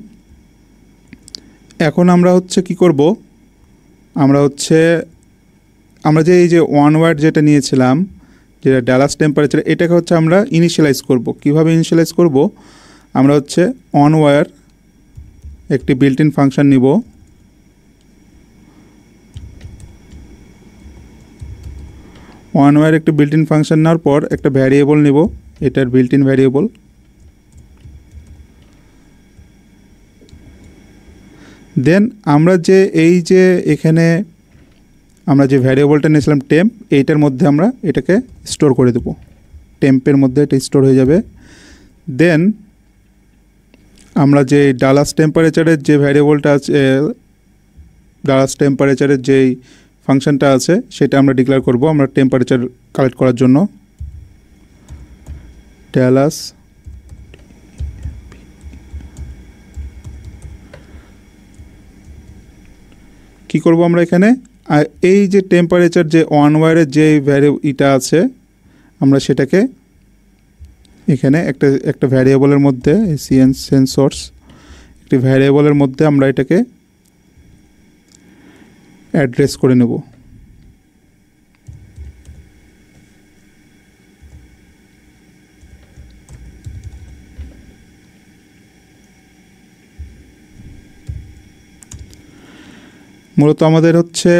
এখন আমরা হচ্ছে কি করব, আমরা যে এই যে ওয়ান ওয়ার্ড যেটা নিয়েছিলাম, যেটা ডালাস টেম্পারেচার, এটাকে হচ্ছে আমরা ইনিশিয়ালাইজ করব। কিভাবে ইনিশিয়ালাইজ করব, আমরা হচ্ছে অন ওয়্যার একটি বিল্ট ইন ফাংশন নিব। ওয়ান ওয়্যার একটি বিল্ট ইন ফাংশন নেওয়ার পর একটা ভ্যারিয়েবল নিব, এটার বিল্ট ইন ভ্যারিয়েবল। দেন আমরা যে এই যে এখানে আমরা যে ভ্যারিয়েবলটা নিয়েছিলাম টেম্প, এইটার মধ্যে আমরা এটাকে স্টোর করে দেব। টেম্পের মধ্যে এটা স্টোর হয়ে যাবে। দেন আমরা যে ডালাস টেম্পারেচারের যে ভ্যারিয়েবলটা আছে, ডালাস টেম্পারেচারের যেই ফাংশনটা আছে সেটা আমরা ডিক্লেয়ার করব আমরা টেম্পারেচার কালেক্ট করার জন্য। ডালাস কি করব আমরা এখানে, এই যে টেম্পারেচার যে ওয়ান ওয়্যারের যে ইটা আছে, আমরা সেটাকে এখানে একটা ভ্যারিয়েবলের মধ্যে সেন্সর্স একটি ভ্যারিয়েবলের মধ্যে আমরা এটাকে অ্যাড্রেস করে নেব। মূলত আমাদের হচ্ছে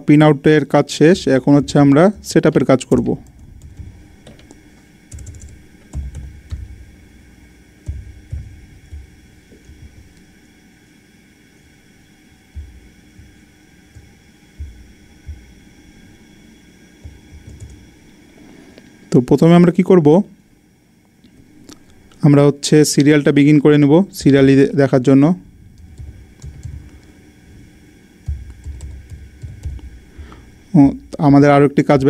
পিন আউটের কাজ শেষ। এখন হচ্ছে আমরা সেটআপের কাজ করব। তো প্রথমে আমরা কি করব, আমরা হচ্ছে সিরিয়ালটা বিগিন করে নেব সিরিয়ালি দেখার জন্য। আমাদের আরও একটি কাজ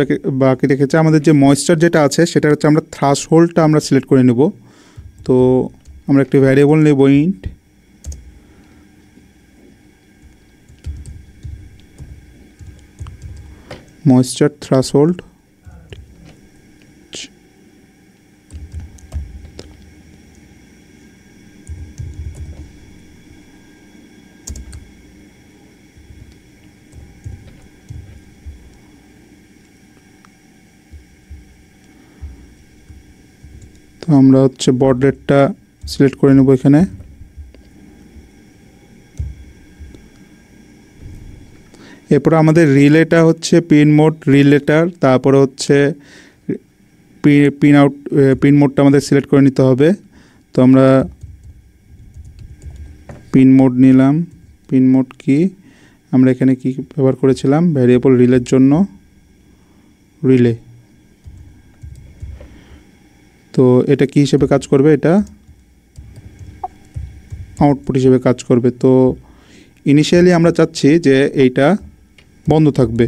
বাকি রেখেছে, আমাদের যে ময়েশ্চার যেটা আছে সেটা হচ্ছে আমরা থ্রাশহোল্ডটা আমরা সিলেক্ট করে নেব। তো আমরা একটি ভ্যারিয়েবল নেব ইন্ট, ময়েশ্চার থ্রাশহোল্ড। তো আমরা হচ্ছে বড রেটটা সিলেক্ট করে নেব এখানে। এরপর আমাদের রিলেটা হচ্ছে পিন মোড রিলেটার, তারপরে হচ্ছে পিন মোডটা আমাদের সিলেক্ট করে নিতে হবে। তো আমরা পিন মোড নিলাম। পিন মোড কি, আমরা এখানে কি ব্যবহার করেছিলাম ভ্যারিয়েবল রিলের জন্য, রিলে। তো এটা কি হিসেবে কাজ করবে, এটা আউটপুট হিসেবে কাজ করবে। তো ইনিশিয়ালি আমরা চাচ্ছি যে এইটা বন্ধ থাকবে,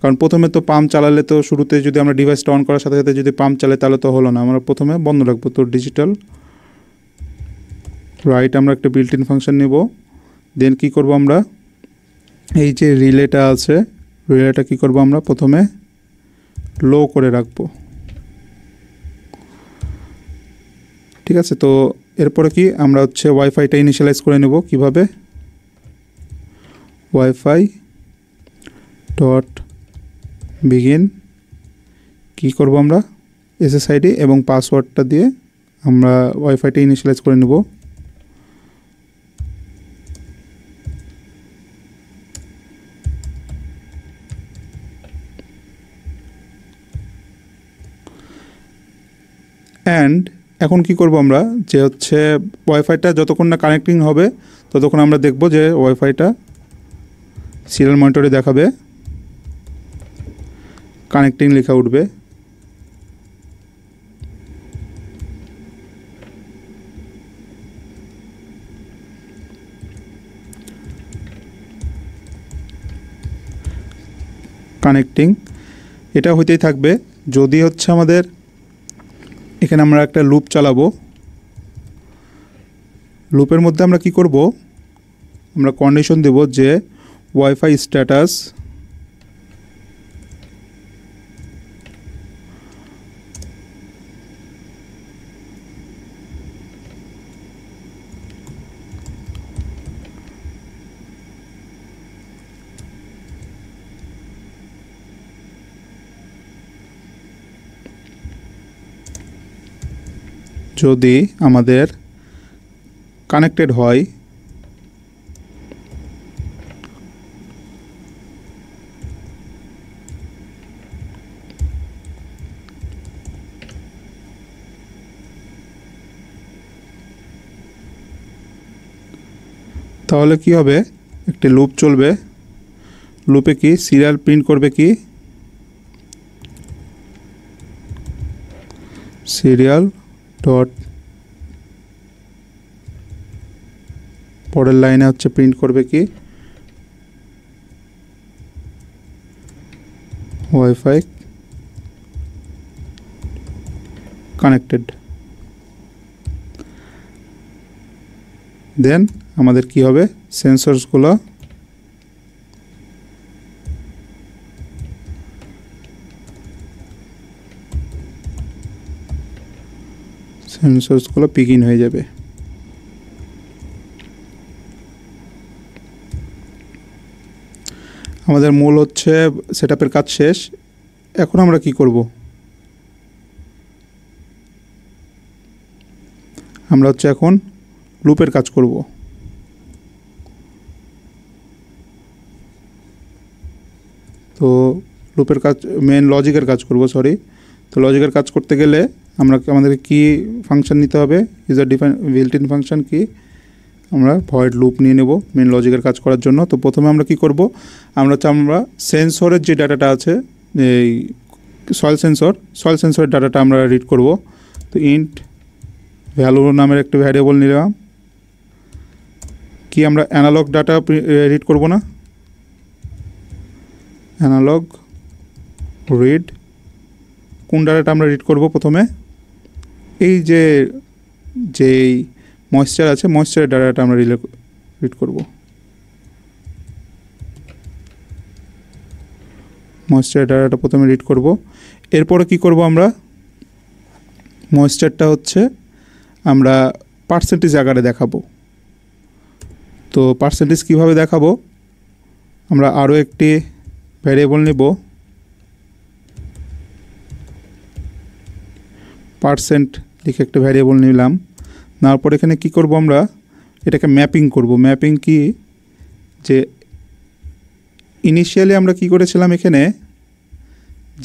কারণ প্রথমে তো পাম্প চালালে তো শুরুতে যদি আমরা ডিভাইসটা অন করার সাথে সাথে যদি পাম্প চালাই তাহলে তো হলো না, আমরা প্রথমে বন্ধ রাখবো। তো ডিজিটাল রাইট আমরা একটা বিল্ট ইন ফাংশন নেব। দেন কি করব আমরা, এই যে রিলেটা আছে, রিলেটা কি করব আমরা প্রথমে লো করে রাখবো। ঠিক আছে, তো এরপরে কি আমরা হচ্ছে ওয়াইফাইটা ইনিশিয়ালাইজ করে নেব। কিভাবে, ওয়াইফাই ডট বিগিন, কী করব আমরা এসএসআইডি এবং পাসওয়ার্ডটা দিয়ে আমরা ওয়াইফাইটা ইনিশিয়ালাইজ করে নেব। অ্যান্ড এখন কি করব আমরা, যে হচ্ছে ওয়াইফাইটা যতক্ষণ না কানেক্টিং হবে ততক্ষণ আমরা দেখব যে ওয়াইফাইটা সিরিয়াল মনিটরে দেখাবে, কানেক্টিং লেখা উঠবে। কানেক্টিং এটা হইতেই থাকবে। যদি হচ্ছে আমাদের এখানে আমরা একটা লুপ চালাবো, লুপের মধ্যে আমরা কি করব, আমরা কন্ডিশন দেব যে ওয়াইফাই স্ট্যাটাস যদি আমাদের কানেক্টেড হয়, তাহলে কি হবে, একটি লুপ চলবে। লুপে কি সিরিয়াল প্রিন্ট করবে, কি সিরিয়াল ডট, পরের লাইনে হচ্ছে প্রিন্ট করবে কি ওয়াইফাই কানেক্টেড। দেন আমাদের কি হবে, সেন্সরসগুলো পিক ইন হয়ে যাবে। আমাদের মূল হচ্ছে সেটআপের কাজ শেষ। এখন আমরা কি করব, আমরা হচ্ছে এখন লুপের কাজ করব। তো লুপের কাজ, মেন লজিকের কাজ করব, সরি। তো লজিকের কাজ করতে গেলে আমাদেরকে কি ফাংশন নিতে হবে, user define built in function কি, আমরা ভয়েড লুপ নিয়ে নেব মেন লজিকের কাজ করার জন্য। তো প্রথমে আমরা কি করব, আমরা সেন্সরের যে ডাটাটা আছে, এই সয়েল সেন্সরের ডাটাটা আমরা রিড করব। তো ইন্ট ভ্যালু নামের একটা ভ্যারিয়েবল নিলাম। কি আমরা অ্যানালগ ডাটা রিড করব না, অ্যানালগ রিড, কোন ডাটাটা আমরা রিড করব প্রথমে, এই যেই ময়েশ্চার আছে ময়েশ্চারের ডাটাটা আমরা রিড করব। ময়েশ্চারের ডাটাটা প্রথমে রিড করব। এরপরে কি করব, আমরা ময়েশ্চারটা হচ্ছে আমরা পার্সেন্টেজ আকারে দেখাবো। তো পার্সেন্টেজ কিভাবে দেখাবো, আমরা আরও একটি ভ্যারিয়েবল নেব, পার্সেন্ট লিখে একটা ভ্যারিয়েবল নিলাম। নেওয়ার পর এখানে কি করব, আমরা এটাকে ম্যাপিং করব। ম্যাপিং কি, যে ইনিশিয়ালি আমরা কি করেছিলাম এখানে,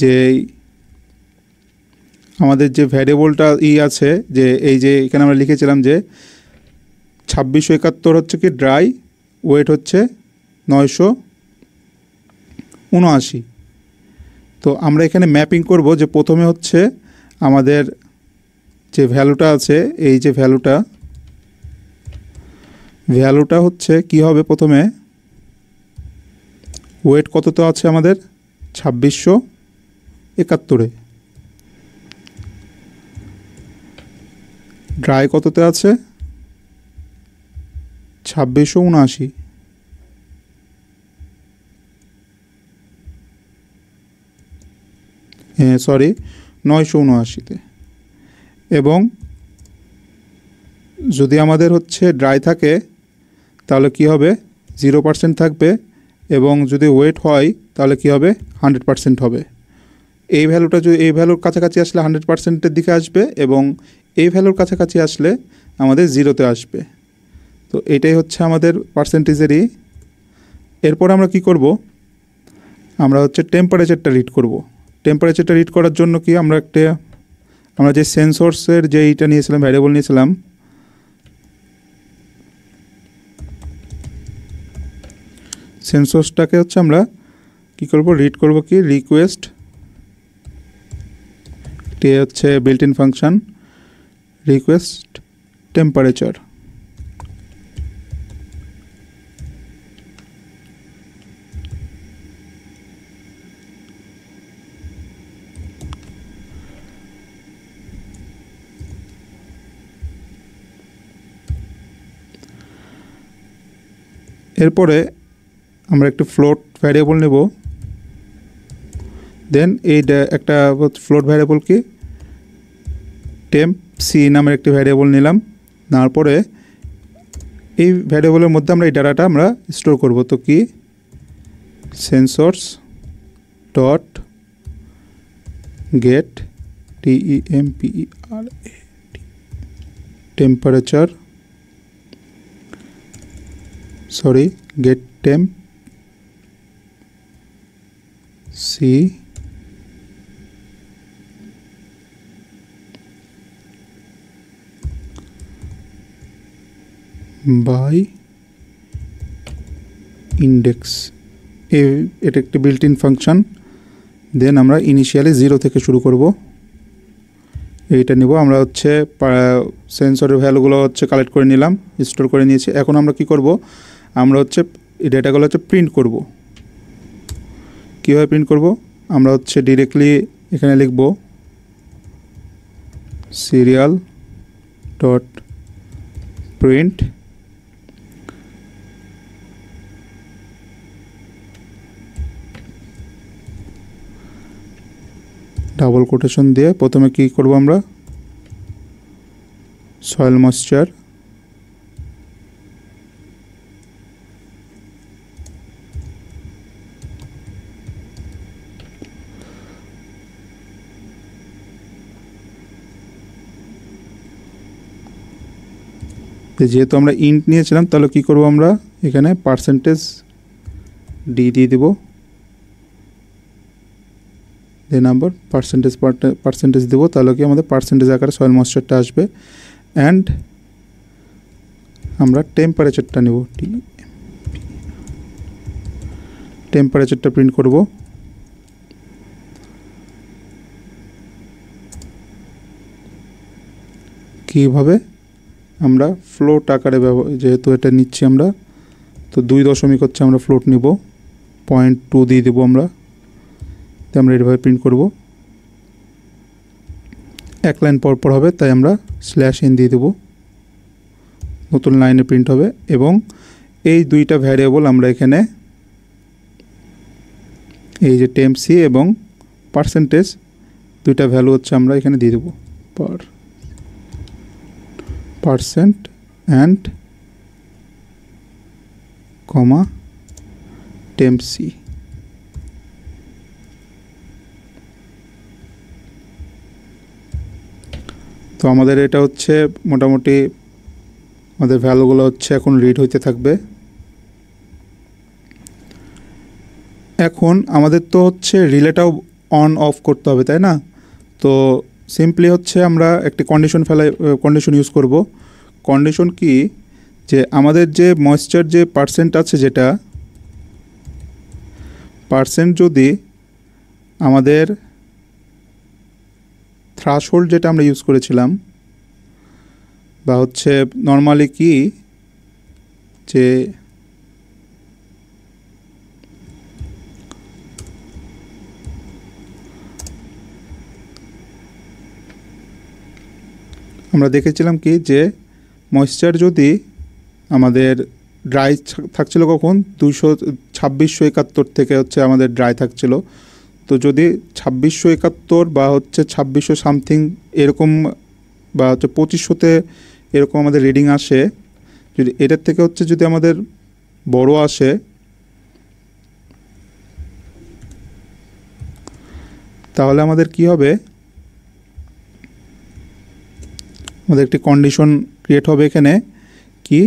যে আমাদের যে ভ্যারিয়েবলটা আছে, যে এই যে এখানে আমরা লিখেছিলাম যে 2671 হচ্ছে কি ড্রাই, ওয়েট হচ্ছে 979। তো আমরা এখানে ম্যাপিং করব যে প্রথমে হচ্ছে আমাদের যে ভ্যালুটা আছে, এই যে ভ্যালুটা হচ্ছে কি হবে, প্রথমে ওয়েট কততে আছে আমাদের 2671, ড্রাই কততে আছে 2679, সরি 979-তে। এবং যদি আমাদের হচ্ছে ড্রাই থাকে তাহলে কি হবে 0% থাকবে, এবং যদি ওয়েট হয় তাহলে কি হবে 100% হবে। এই ভ্যালুটা যদি এই ভ্যালুর কাছাকাছি আসলে 100%-এর দিকে আসবে, এবং এই ভ্যালুর কাছাকাছি আসলে আমাদের 0-তে আসবে। তো এটাই হচ্ছে আমাদের পার্সেন্টেজেরই। এরপর আমরা কি করব, আমরা হচ্ছে টেম্পারেচারটা রিড করব। টেম্পারেচারটা রিড করার জন্য কি আমরা যে সেন্সরসের যে এইটা নিয়েছিলাম, ভ্যারিয়েবল নিয়েছিলাম, সেন্সরসটাকে হচ্ছে আমরা কি করব, রিড করব কি রিকোয়েস্ট, এটি হচ্ছে built in function request temperature. এরপরে আমরা একটি ফ্লোট ভ্যারিয়েবল নেব। দেন একটা ফ্লোট ভ্যারিয়েবল কি টেম্প সি নামের একটি ভ্যারিয়েবল নিলাম। নেওয়ার পরে এই ভ্যারিয়েবলের মধ্যে আমরা এই ডাটাটা আমরা স্টোর করব। তো কি sensors dot get temperature, sorry get temp C by index. এটা একটি বিল্ট ইন ফাংশন। দেন আমরা ইনিশিয়ালি 0 থেকে শুরু করব। এইটা নেব আমরা হচ্ছে সেন্সরের ভ্যালুগুলো হচ্ছে কালেক্ট করে নিলাম, স্টোর করে নিয়েছি। এখন আমরা কি করব, আমরা হচ্ছে এই ডেটাগুলো হচ্ছে প্রিন্ট করব। কীভাবে প্রিন্ট করব, আমরা হচ্ছে ডিরেক্টলি এখানে লিখব serial dot print double quotation দিয়ে প্রথমে কি করব, আমরা সয়েল ময়েশ্চার, যেহেতু আমরা ইন্ট নিয়েছিলাম তাহলে কি করব, আমরা এখানে পার্সেন্টেজ ডি দিয়ে দেব। দেন নাম্বার পার্সেন্টেজ দেবো, তাহলে কি আমাদের পার্সেন্টেজ আকারে সয়েল ময়েশ্চারটা আসবে। অ্যান্ড আমরা টেম্পারেচারটা নেব, টেম্পারেচারটা প্রিন্ট করব। কীভাবে, আমরা ফ্লোট আকারে যেহেতু এটা নিচ্ছি আমরা, তো 2 হচ্ছে আমরা ফ্লোট নিব, 0.2 দিয়ে দেবো আমরা। তো আমরা এইভাবে প্রিন্ট করব, এক লাইন পর হবে, তাই আমরা /n দিয়ে দেবো, নতুন লাইনে প্রিন্ট হবে। এবং এই দুইটা ভ্যারিয়েবল আমরা এখানে এই যে টেম্প সি এবং পার্সেন্টেজ দুইটা ভ্যালু হচ্ছে আমরা এখানে দিয়ে দেবো, percent and comma temp C. তো আমাদের এটা হচ্ছে মোটামুটি আমাদের ভ্যালুগুলো হচ্ছে এখন রিড হইতে থাকবে। এখন আমাদের তো হচ্ছে রিলেটাও অন অফ করতে হবে, তাই না? তো সিম্পলি হচ্ছে আমরা একটি কন্ডিশন ইউজ করব। কন্ডিশন কি, যে আমাদের যে ময়েশ্চার যে পার্সেন্ট আছে, যেটা পার্সেন্ট যদি আমাদের থ্রাশহোল্ড যেটা আমরা ইউজ করেছিলাম, বা হচ্ছে নর্মালি কি যে আমরা দেখেছিলাম কি যে ময়েশ্চার যদি আমাদের ড্রাই থাকছিল কখন 2671 থেকে হচ্ছে আমাদের ড্রাই থাকছিল। তো যদি 2671 বা হচ্ছে 2600 সামথিং এরকম বা হচ্ছে 2500-তে এরকম আমাদের রিডিং আসে, যদি এটার থেকে হচ্ছে যদি আমাদের বড় আসে, তাহলে আমাদের কি হবে, আমাদের একটি কন্ডিশন ক্রিয়েট হবে এখানে কি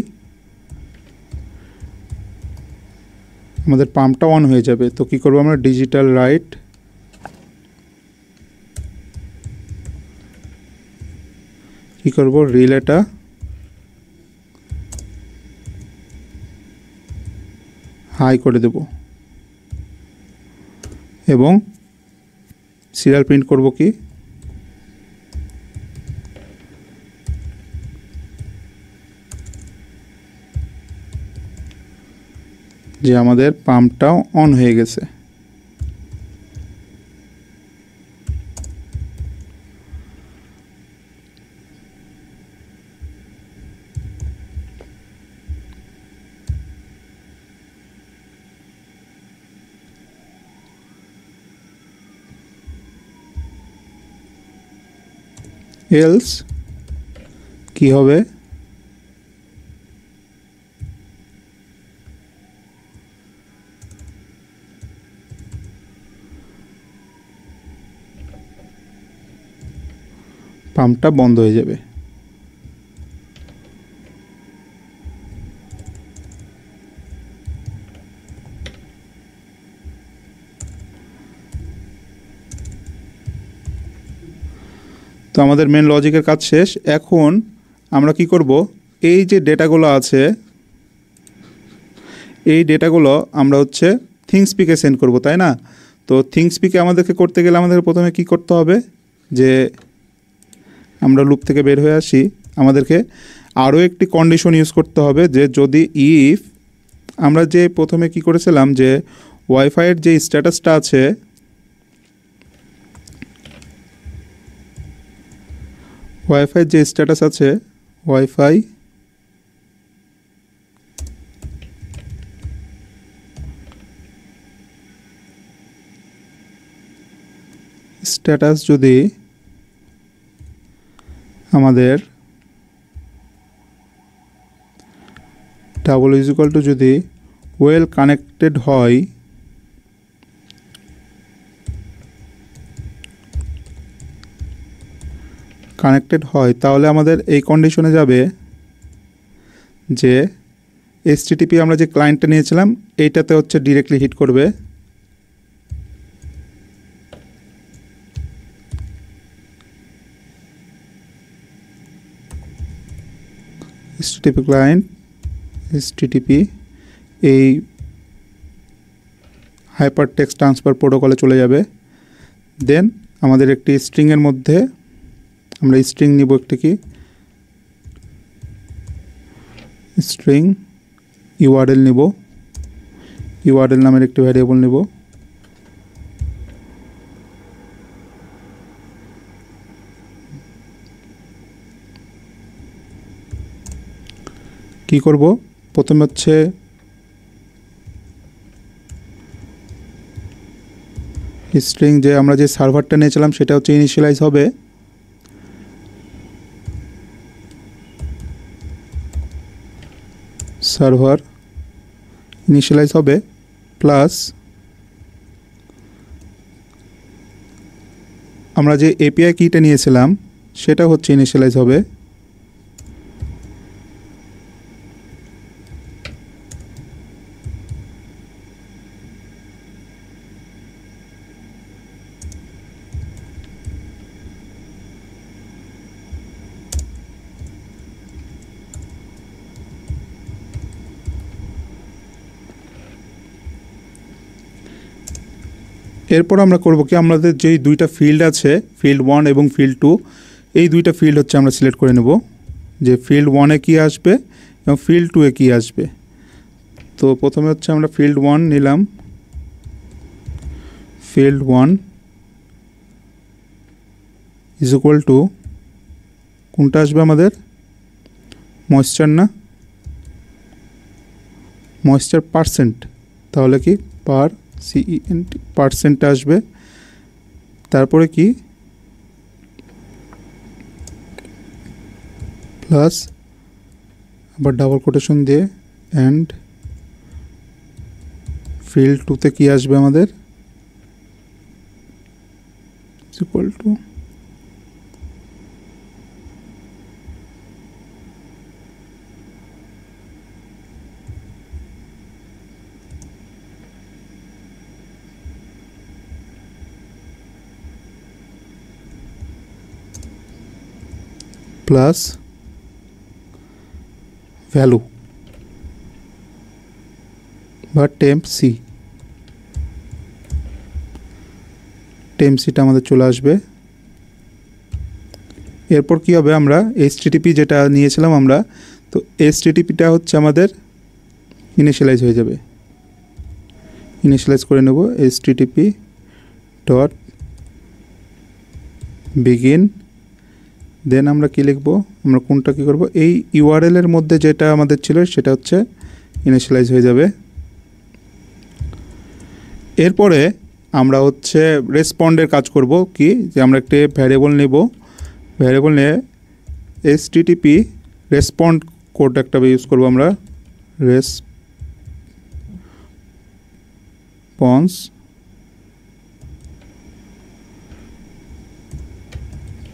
আমাদের পাম্পটা অন হয়ে যাবে। তো কি করব আমরা, ডিজিটাল রাইট কি করব, রিলেটা হাই করে দেব এবং সিরিয়াল প্রিন্ট করব কি যে আমাদের পাম্পটাও অন হয়ে গেছে। এলস কি হবে, পাম্পটা বন্ধ হয়ে যাবে। তো আমাদের মেন লজিকের কাজ শেষ। এখন আমরা কি করব, এই যে ডেটাগুলো আছে এই ডেটাগুলো আমরা হচ্ছে থিংসপিকে সেন্ড করব, তাই না? তো থিংসপিকে আমাদেরকে করতে গেলে আমাদের প্রথমে কি করতে হবে, যে আমরা লুপ থেকে বের হয়ে আসি, আমাদেরকে আরও একটি কন্ডিশন ইউজ করতে হবে, যে যদি ইফ আমরা যে প্রথমে কি করেছিলাম যে ওয়াইফাইয়ের যে স্ট্যাটাসটা আছে ওয়াইফাই যে স্ট্যাটাস আছে ওয়াইফাই স্ট্যাটাস যদি আমাদের ডাবল ইজ ইকুয়াল টু যদি ওয়েল কানেক্টেড হয়, তাহলে আমাদের এই কন্ডিশনে যাবে যে HTTP আমরা যে ক্লায়েন্টটা নিয়েছিলাম এইটাতে হচ্ছে ডিরেক্টলি হিট করবে, HTTP ক্লায়েন্ট HTTP এই হাইপার টেক্সট ট্রান্সফার প্রোটোকলে চলে যাবে। দেন আমাদের একটি স্ট্রিংয়ের মধ্যে আমরা স্ট্রিং নিব, একটি কি স্ট্রিং ইউআরএল নিব, ইউআরএল নামের একটি ভ্যারিয়েবল নিব। কি করব, প্রথমে হচ্ছে স্ট্রিং যে আমরা যে সার্ভারটা নিয়েছিলাম সেটা হচ্ছে ইনিশিয়ালাইজ হবে, সার্ভার ইনিশিয়ালাইজ হবে প্লাস আমরা যে এপিআই কিটা নিয়েছিলাম সেটা হচ্ছে ইনিশিয়ালাইজ হবে, এরপর আমরা করব কি, আমাদের যেই দুইটা ফিল্ড আছে, ফিল্ড 1 এবং ফিল্ড 2, এই দুইটা ফিল্ড হচ্ছে আমরা সিলেক্ট করে নেব যে ফিল্ড 1-এ কী আসবে এবং ফিল্ড 2-এ কী আসবে। তো প্রথমে হচ্ছে আমরা ফিল্ড 1 নিলাম, ফিল্ড 1 ইজ ইকুয়াল টু কোনটা আসবে আমাদের, ময়েশ্চার না, ময়েশ্চার পার্সেন্ট, তাহলে কি পার CENT পার্সেন্ট আসবে। তারপরে কি প্লাস আবার ডাবল কোটেশন দিয়ে অ্যান্ড ফিল্ড 2-তে কি আসবে আমাদের, ইকুয়াল টু প্লাস ভ্যালু বা টেম্প সি, টেম্প সিটা আমাদের চলে আসবে। এরপর কি হবে, আমরা HTTP যেটা নিয়েছিলাম আমরা, তো HTTPটা হচ্ছে আমাদের ইনিশিয়ালাইজ হয়ে যাবে, ইনিশিয়ালাইজ করে নেব HTTP ডট বিগিন। দেন আমরা কি লিখব, আমরা কোনটা কি করব, এই URL এর মধ্যে যেটা আমাদের ছিল সেটা হচ্ছে ইনিশিয়ালাইজ হয়ে যাবে। এরপরে আমরা হচ্ছে রেসপন্ডের কাজ করব কি, যে আমরা একটা ভ্যারিয়েবল নেব, ভ্যারিয়েবল নিয়ে HTTP রেসপন্ড কোড একটা ইউজ করব আমরা, response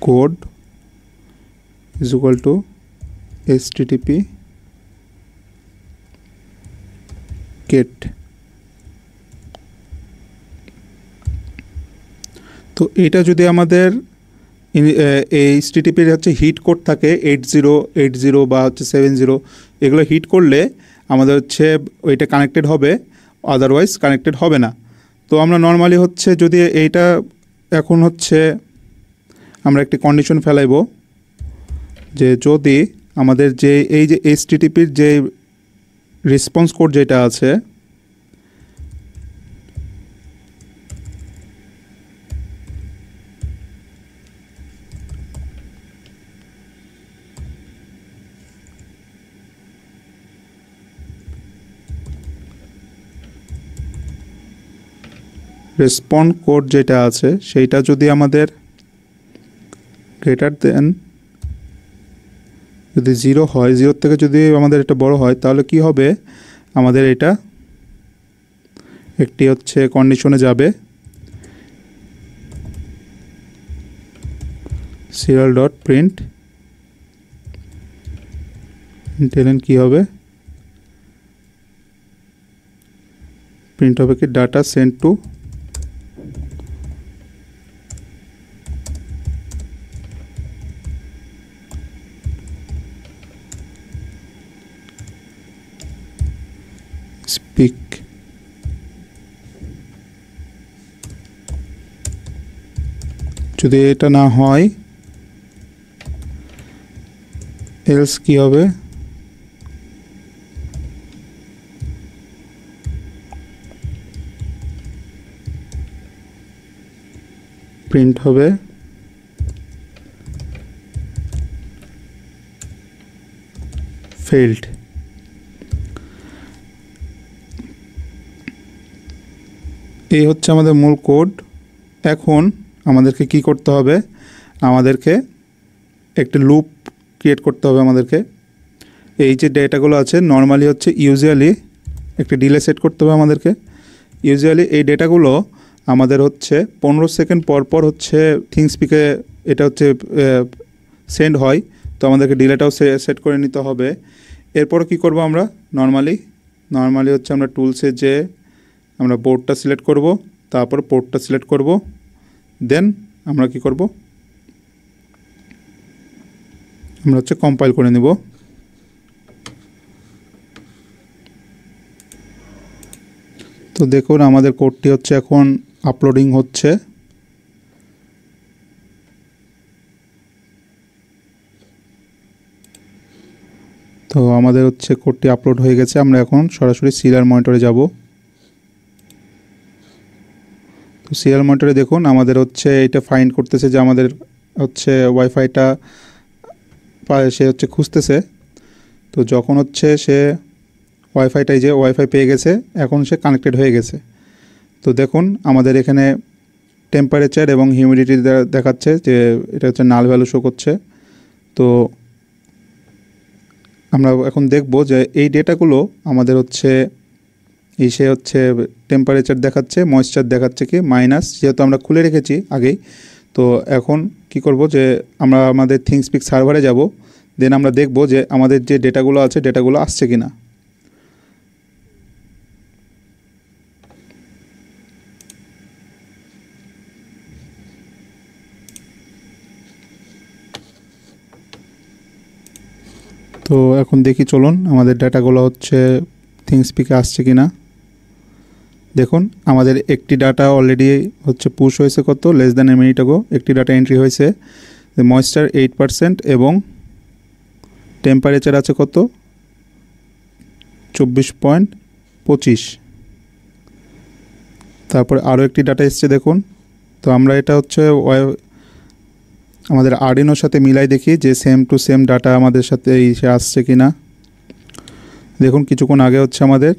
code is equal to HTTP get। তো এটা যদি আমাদের HTTP হচ্ছে হিট কোড থাকে 8080 বা হচ্ছে 70, এগুলো হিট করলে আমাদের হচ্ছে ওইটা কানেক্টেড হবে, আদারওয়াইজ কানেক্টেড হবে না। তো আমরা নর্মালি হচ্ছে যদি এইটা এখন হচ্ছে আমরা একটি কন্ডিশন ফেলাইব যে যদি আমাদের যে এই যে HTTPর যে রেসপন্স কোড যেটা আছে, রেসপন্স কোড যেটা আছে সেইটা যদি আমাদের গ্রেটার দেন যদি 0 হয়, 0 থেকে যদি আমাদের এটা বড় হয়, তাহলে কি হবে, আমাদের এটা একটি হচ্ছে কন্ডিশনে যাবে, serial ডট প্রিন্ট ln কি হবে, প্রিন্ট হবে কি ডাটা সেন্ড টু স্পিক। যদি এটা না হয় এলস কি হবে, প্রিন্ট হবে ফেইল্ড। এই হচ্ছে আমাদের মূল কোড। এখন আমাদেরকে কি করতে হবে, আমাদেরকে একটা লুপ ক্রিয়েট করতে হবে আমাদেরকে। এই যে ডেটাগুলো আছে নর্মালি হচ্ছে ইউজুয়ালি একটা ডিলে সেট করতে হবে আমাদেরকে। ইউজুয়ালি এই ডেটাগুলো আমাদের হচ্ছে 15 সেকেন্ড পর পর হচ্ছে থিংসপিকে এটা হচ্ছে সেন্ড হয়, তো আমাদেরকে ডিলেটাও সেট করে নিতে হবে। এরপর কি করব, আমরা নর্মালি হচ্ছে আমরা টুলসে যে আমরা বোর্ডটা সিলেক্ট করব, তারপর পোর্টটা সিলেক্ট করব, দেন আমরা কি করব, আমরা হচ্ছে কম্পাইল করে নেব। তো দেখুন আমাদের কোডটি হচ্ছে এখন আপলোডিং হচ্ছে। তো আমাদের হচ্ছে কোডটি আপলোড হয়ে গেছে। আমরা এখন সরাসরি সিরিয়াল মনিটরে যাব। তো সিরিয়াল মনিটরে দেখুন আমাদের হচ্ছে এটা ফাইন্ড করতেছে যে আমাদের হচ্ছে ওয়াইফাইটা সে হচ্ছে খুঁজতেছে। তো যখন হচ্ছে সে ওয়াইফাইটাই যে ওয়াইফাই পেয়ে গেছে, এখন সে কানেক্টেড হয়ে গেছে। তো দেখুন আমাদের এখানে টেম্পারেচার এবং হিউমিডিটি দেখাচ্ছে যে এটা হচ্ছে নাল ভ্যালু শো করছে। তো আমরা এখন দেখব যে এই ডেটাগুলো আমাদের হচ্ছে সে হচ্ছে টেম্পারেচার দেখাচ্ছে, ময়েশ্চার দেখাচ্ছে কি মাইনাস, যেহেতু আমরা খুলে রেখেছি আগেই। তো এখন কি করব যে আমরা আমাদের থিংসপিক সার্ভারে যাব, দেন আমরা দেখব যে আমাদের যে ডেটাগুলো আছে ডেটাগুলো আসছে কি না। তো এখন দেখি চলুন আমাদের ডাটাগুলো হচ্ছে থিংসপিকে আসছে কি না। দেখুন আমাদের একটি ডাটা অলরেডি হচ্ছে পুশ হয়েছে, কত লেস দ্যান এ মিনিট আগো একটি ডাটা এন্ট্রি হয়েছে। ময়েশ্চার 8% এবং টেম্পারেচার আছে কত 24.25। তারপরে আরও একটি ডাটা এসছে দেখুন। তো আমরা এটা হচ্ছে আমাদের আরডিনোর সাথে মিলাই দেখি যে সেম টু সেম ডাটা আমাদের সাথে সে আসছে কি না। দেখুন কিছুক্ষণ আগে হচ্ছে আমাদের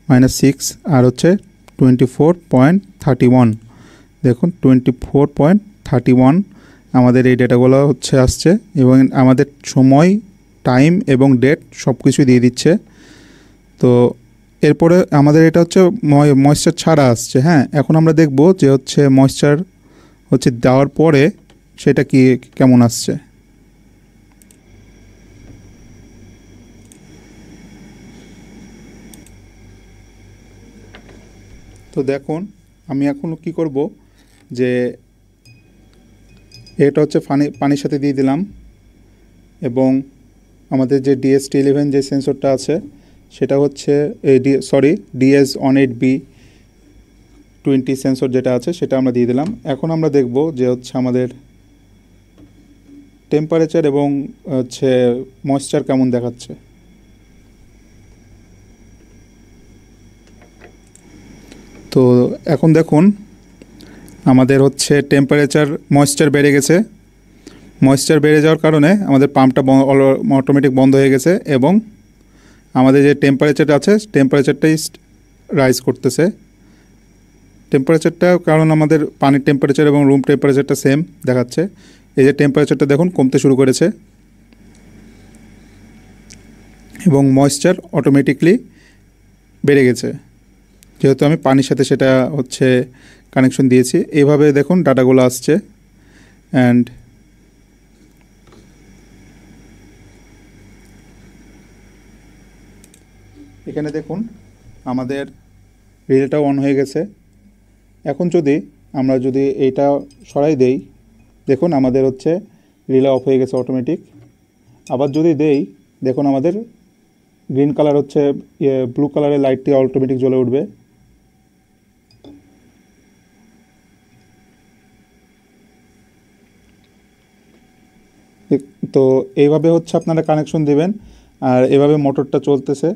-6 আর হচ্ছে 24.31। দেখুন 24.31 আমাদের এই ডেটাগুলো হচ্ছে আসছে, এবং আমাদের সময়, টাইম এবং ডেট সব কিছু দিয়ে দিচ্ছে। তো এরপরে আমাদের এটা হচ্ছে ময়েশ্চার ছাড়া আসছে। হ্যাঁ, এখন আমরা দেখব যে হচ্ছে ময়েশ্চার হচ্ছে দেওয়ার পরে সেটা কি কেমন আসছে। তো দেখুন আমি এখন কি করব যে এটা হচ্ছে পানির সাথে দিয়ে দিলাম, এবং আমাদের যে DS-T11 যে সেন্সরটা আছে সেটা হচ্ছে DS-ON8B20 সেন্সর যেটা আছে সেটা আমরা দিয়ে দিলাম। এখন আমরা দেখব যে হচ্ছে আমাদের টেম্পারেচার এবং হচ্ছে ময়েশ্চার কেমন দেখাচ্ছে। তো এখন দেখুন আমাদের হচ্ছে টেম্পারেচার ময়েশ্চার বেড়ে গেছে। ময়েশ্চার বেড়ে যাওয়ার কারণে আমাদের পাম্পটা অটোমেটিক বন্ধ হয়ে গেছে, এবং আমাদের যে টেম্পারেচার আছে টেম্পারেচারটাই রাইজ করতেছে। টেম্পারেচারটা কারণ আমাদের পানির টেম্পারেচার এবং রুম টেম্পারেচারটা সেম দেখাচ্ছে। এই যে টেম্পারেচারটা দেখুন কমতে শুরু করেছে, এবং ময়েশ্চার অটোমেটিকলি বেড়ে গেছে, যেহেতু আমি পানির সাথে সেটা হচ্ছে কানেকশন দিয়েছি। এইভাবে দেখুন ডাটাগুলো আসছে। অ্যান্ড এখানে দেখুন আমাদের রিলেটাও অন হয়ে গেছে। এখন আমরা যদি এইটা সরাই দেই, দেখুন আমাদের হচ্ছে রিলে অফ হয়ে গেছে অটোমেটিক। আবার যদি দেই, দেখুন আমাদের গ্রিন কালার হচ্ছে ব্লু কালারের লাইটটি অটোমেটিক জ্বলে উঠবে। তো এইভাবে হচ্ছে আপনারা কানেকশন দিবেন, আর এভাবে মোটরটা চলতেছে।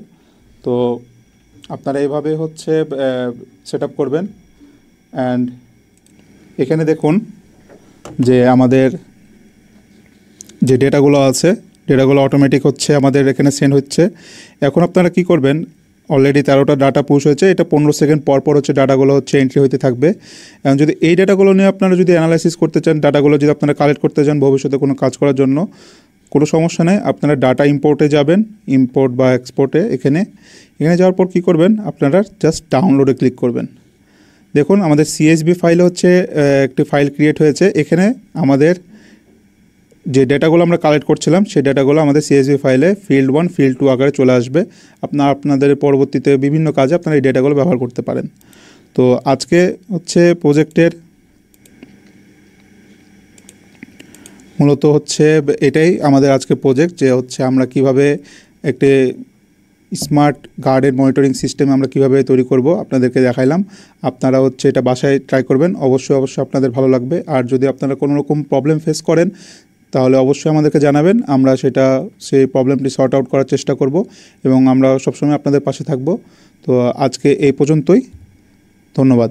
তো আপনারা এইভাবে হচ্ছে সেট আপ করবেন। অ্যান্ড এখানে দেখুন যে আমাদের যে ডেটাগুলো আছে ডেটাগুলো অটোমেটিক হচ্ছে আমাদের এখানে সেন্ড হচ্ছে। এখন আপনারা কি করবেন, অলরেডি 13টা ডাটা পুশ হয়েছে, এটা 15 সেকেন্ড পর পর হচ্ছে ডাটাগুলো হচ্ছে এন্ট্রি হতে থাকবে। এবং যদি এই ডাটাগুলো নিয়ে আপনারা যদি অ্যানালাইসিস করতে চান, ডাটাগুলো যদি আপনারা কালেক্ট করতে চান ভবিষ্যতে কোনো কাজ করার জন্য, কোনো সমস্যা নেই। আপনারা ডাটা ইম্পোর্টে যাবেন, ইম্পোর্ট বা এক্সপোর্টে। এখানে যাওয়ার পর কী করবেন, আপনারা জাস্ট ডাউনলোডে ক্লিক করবেন। দেখুন আমাদের CSV ফাইলে হচ্ছে একটি ফাইল ক্রিয়েট হয়েছে। এখানে আমাদের যে ডেটাগুলো আমরা কালেক্ট করছিলাম সেই ডেটাগুলো আমাদের CSV ফাইলে ফিল্ড 1 ফিল্ড 2 আকারে চলে আসবে। আপনাদের পরবর্তীতে বিভিন্ন কাজে আপনারা এই ডেটাগুলো ব্যবহার করতে পারেন। তো আজকে হচ্ছে প্রজেক্টের মূলত হচ্ছে এটাই আমাদের আজকে প্রজেক্ট, যে হচ্ছে আমরা কিভাবে একটি স্মার্ট গার্ডেন মনিটরিং সিস্টেম আমরা কিভাবে তৈরি করব আপনাদেরকে দেখাইলাম। আপনারা হচ্ছে এটা বাসায় ট্রাই করবেন, অবশ্যই আপনাদের ভালো লাগবে। আর যদি আপনারা কোনো রকম প্রবলেম ফেস করেন তাহলে অবশ্যই আমাদেরকে জানাবেন, আমরা সেই প্রবলেমটি সর্ট আউট করার চেষ্টা করব এবং আমরা সবসময় আপনাদের পাশে থাকব। তো আজকে এই পর্যন্তই, ধন্যবাদ।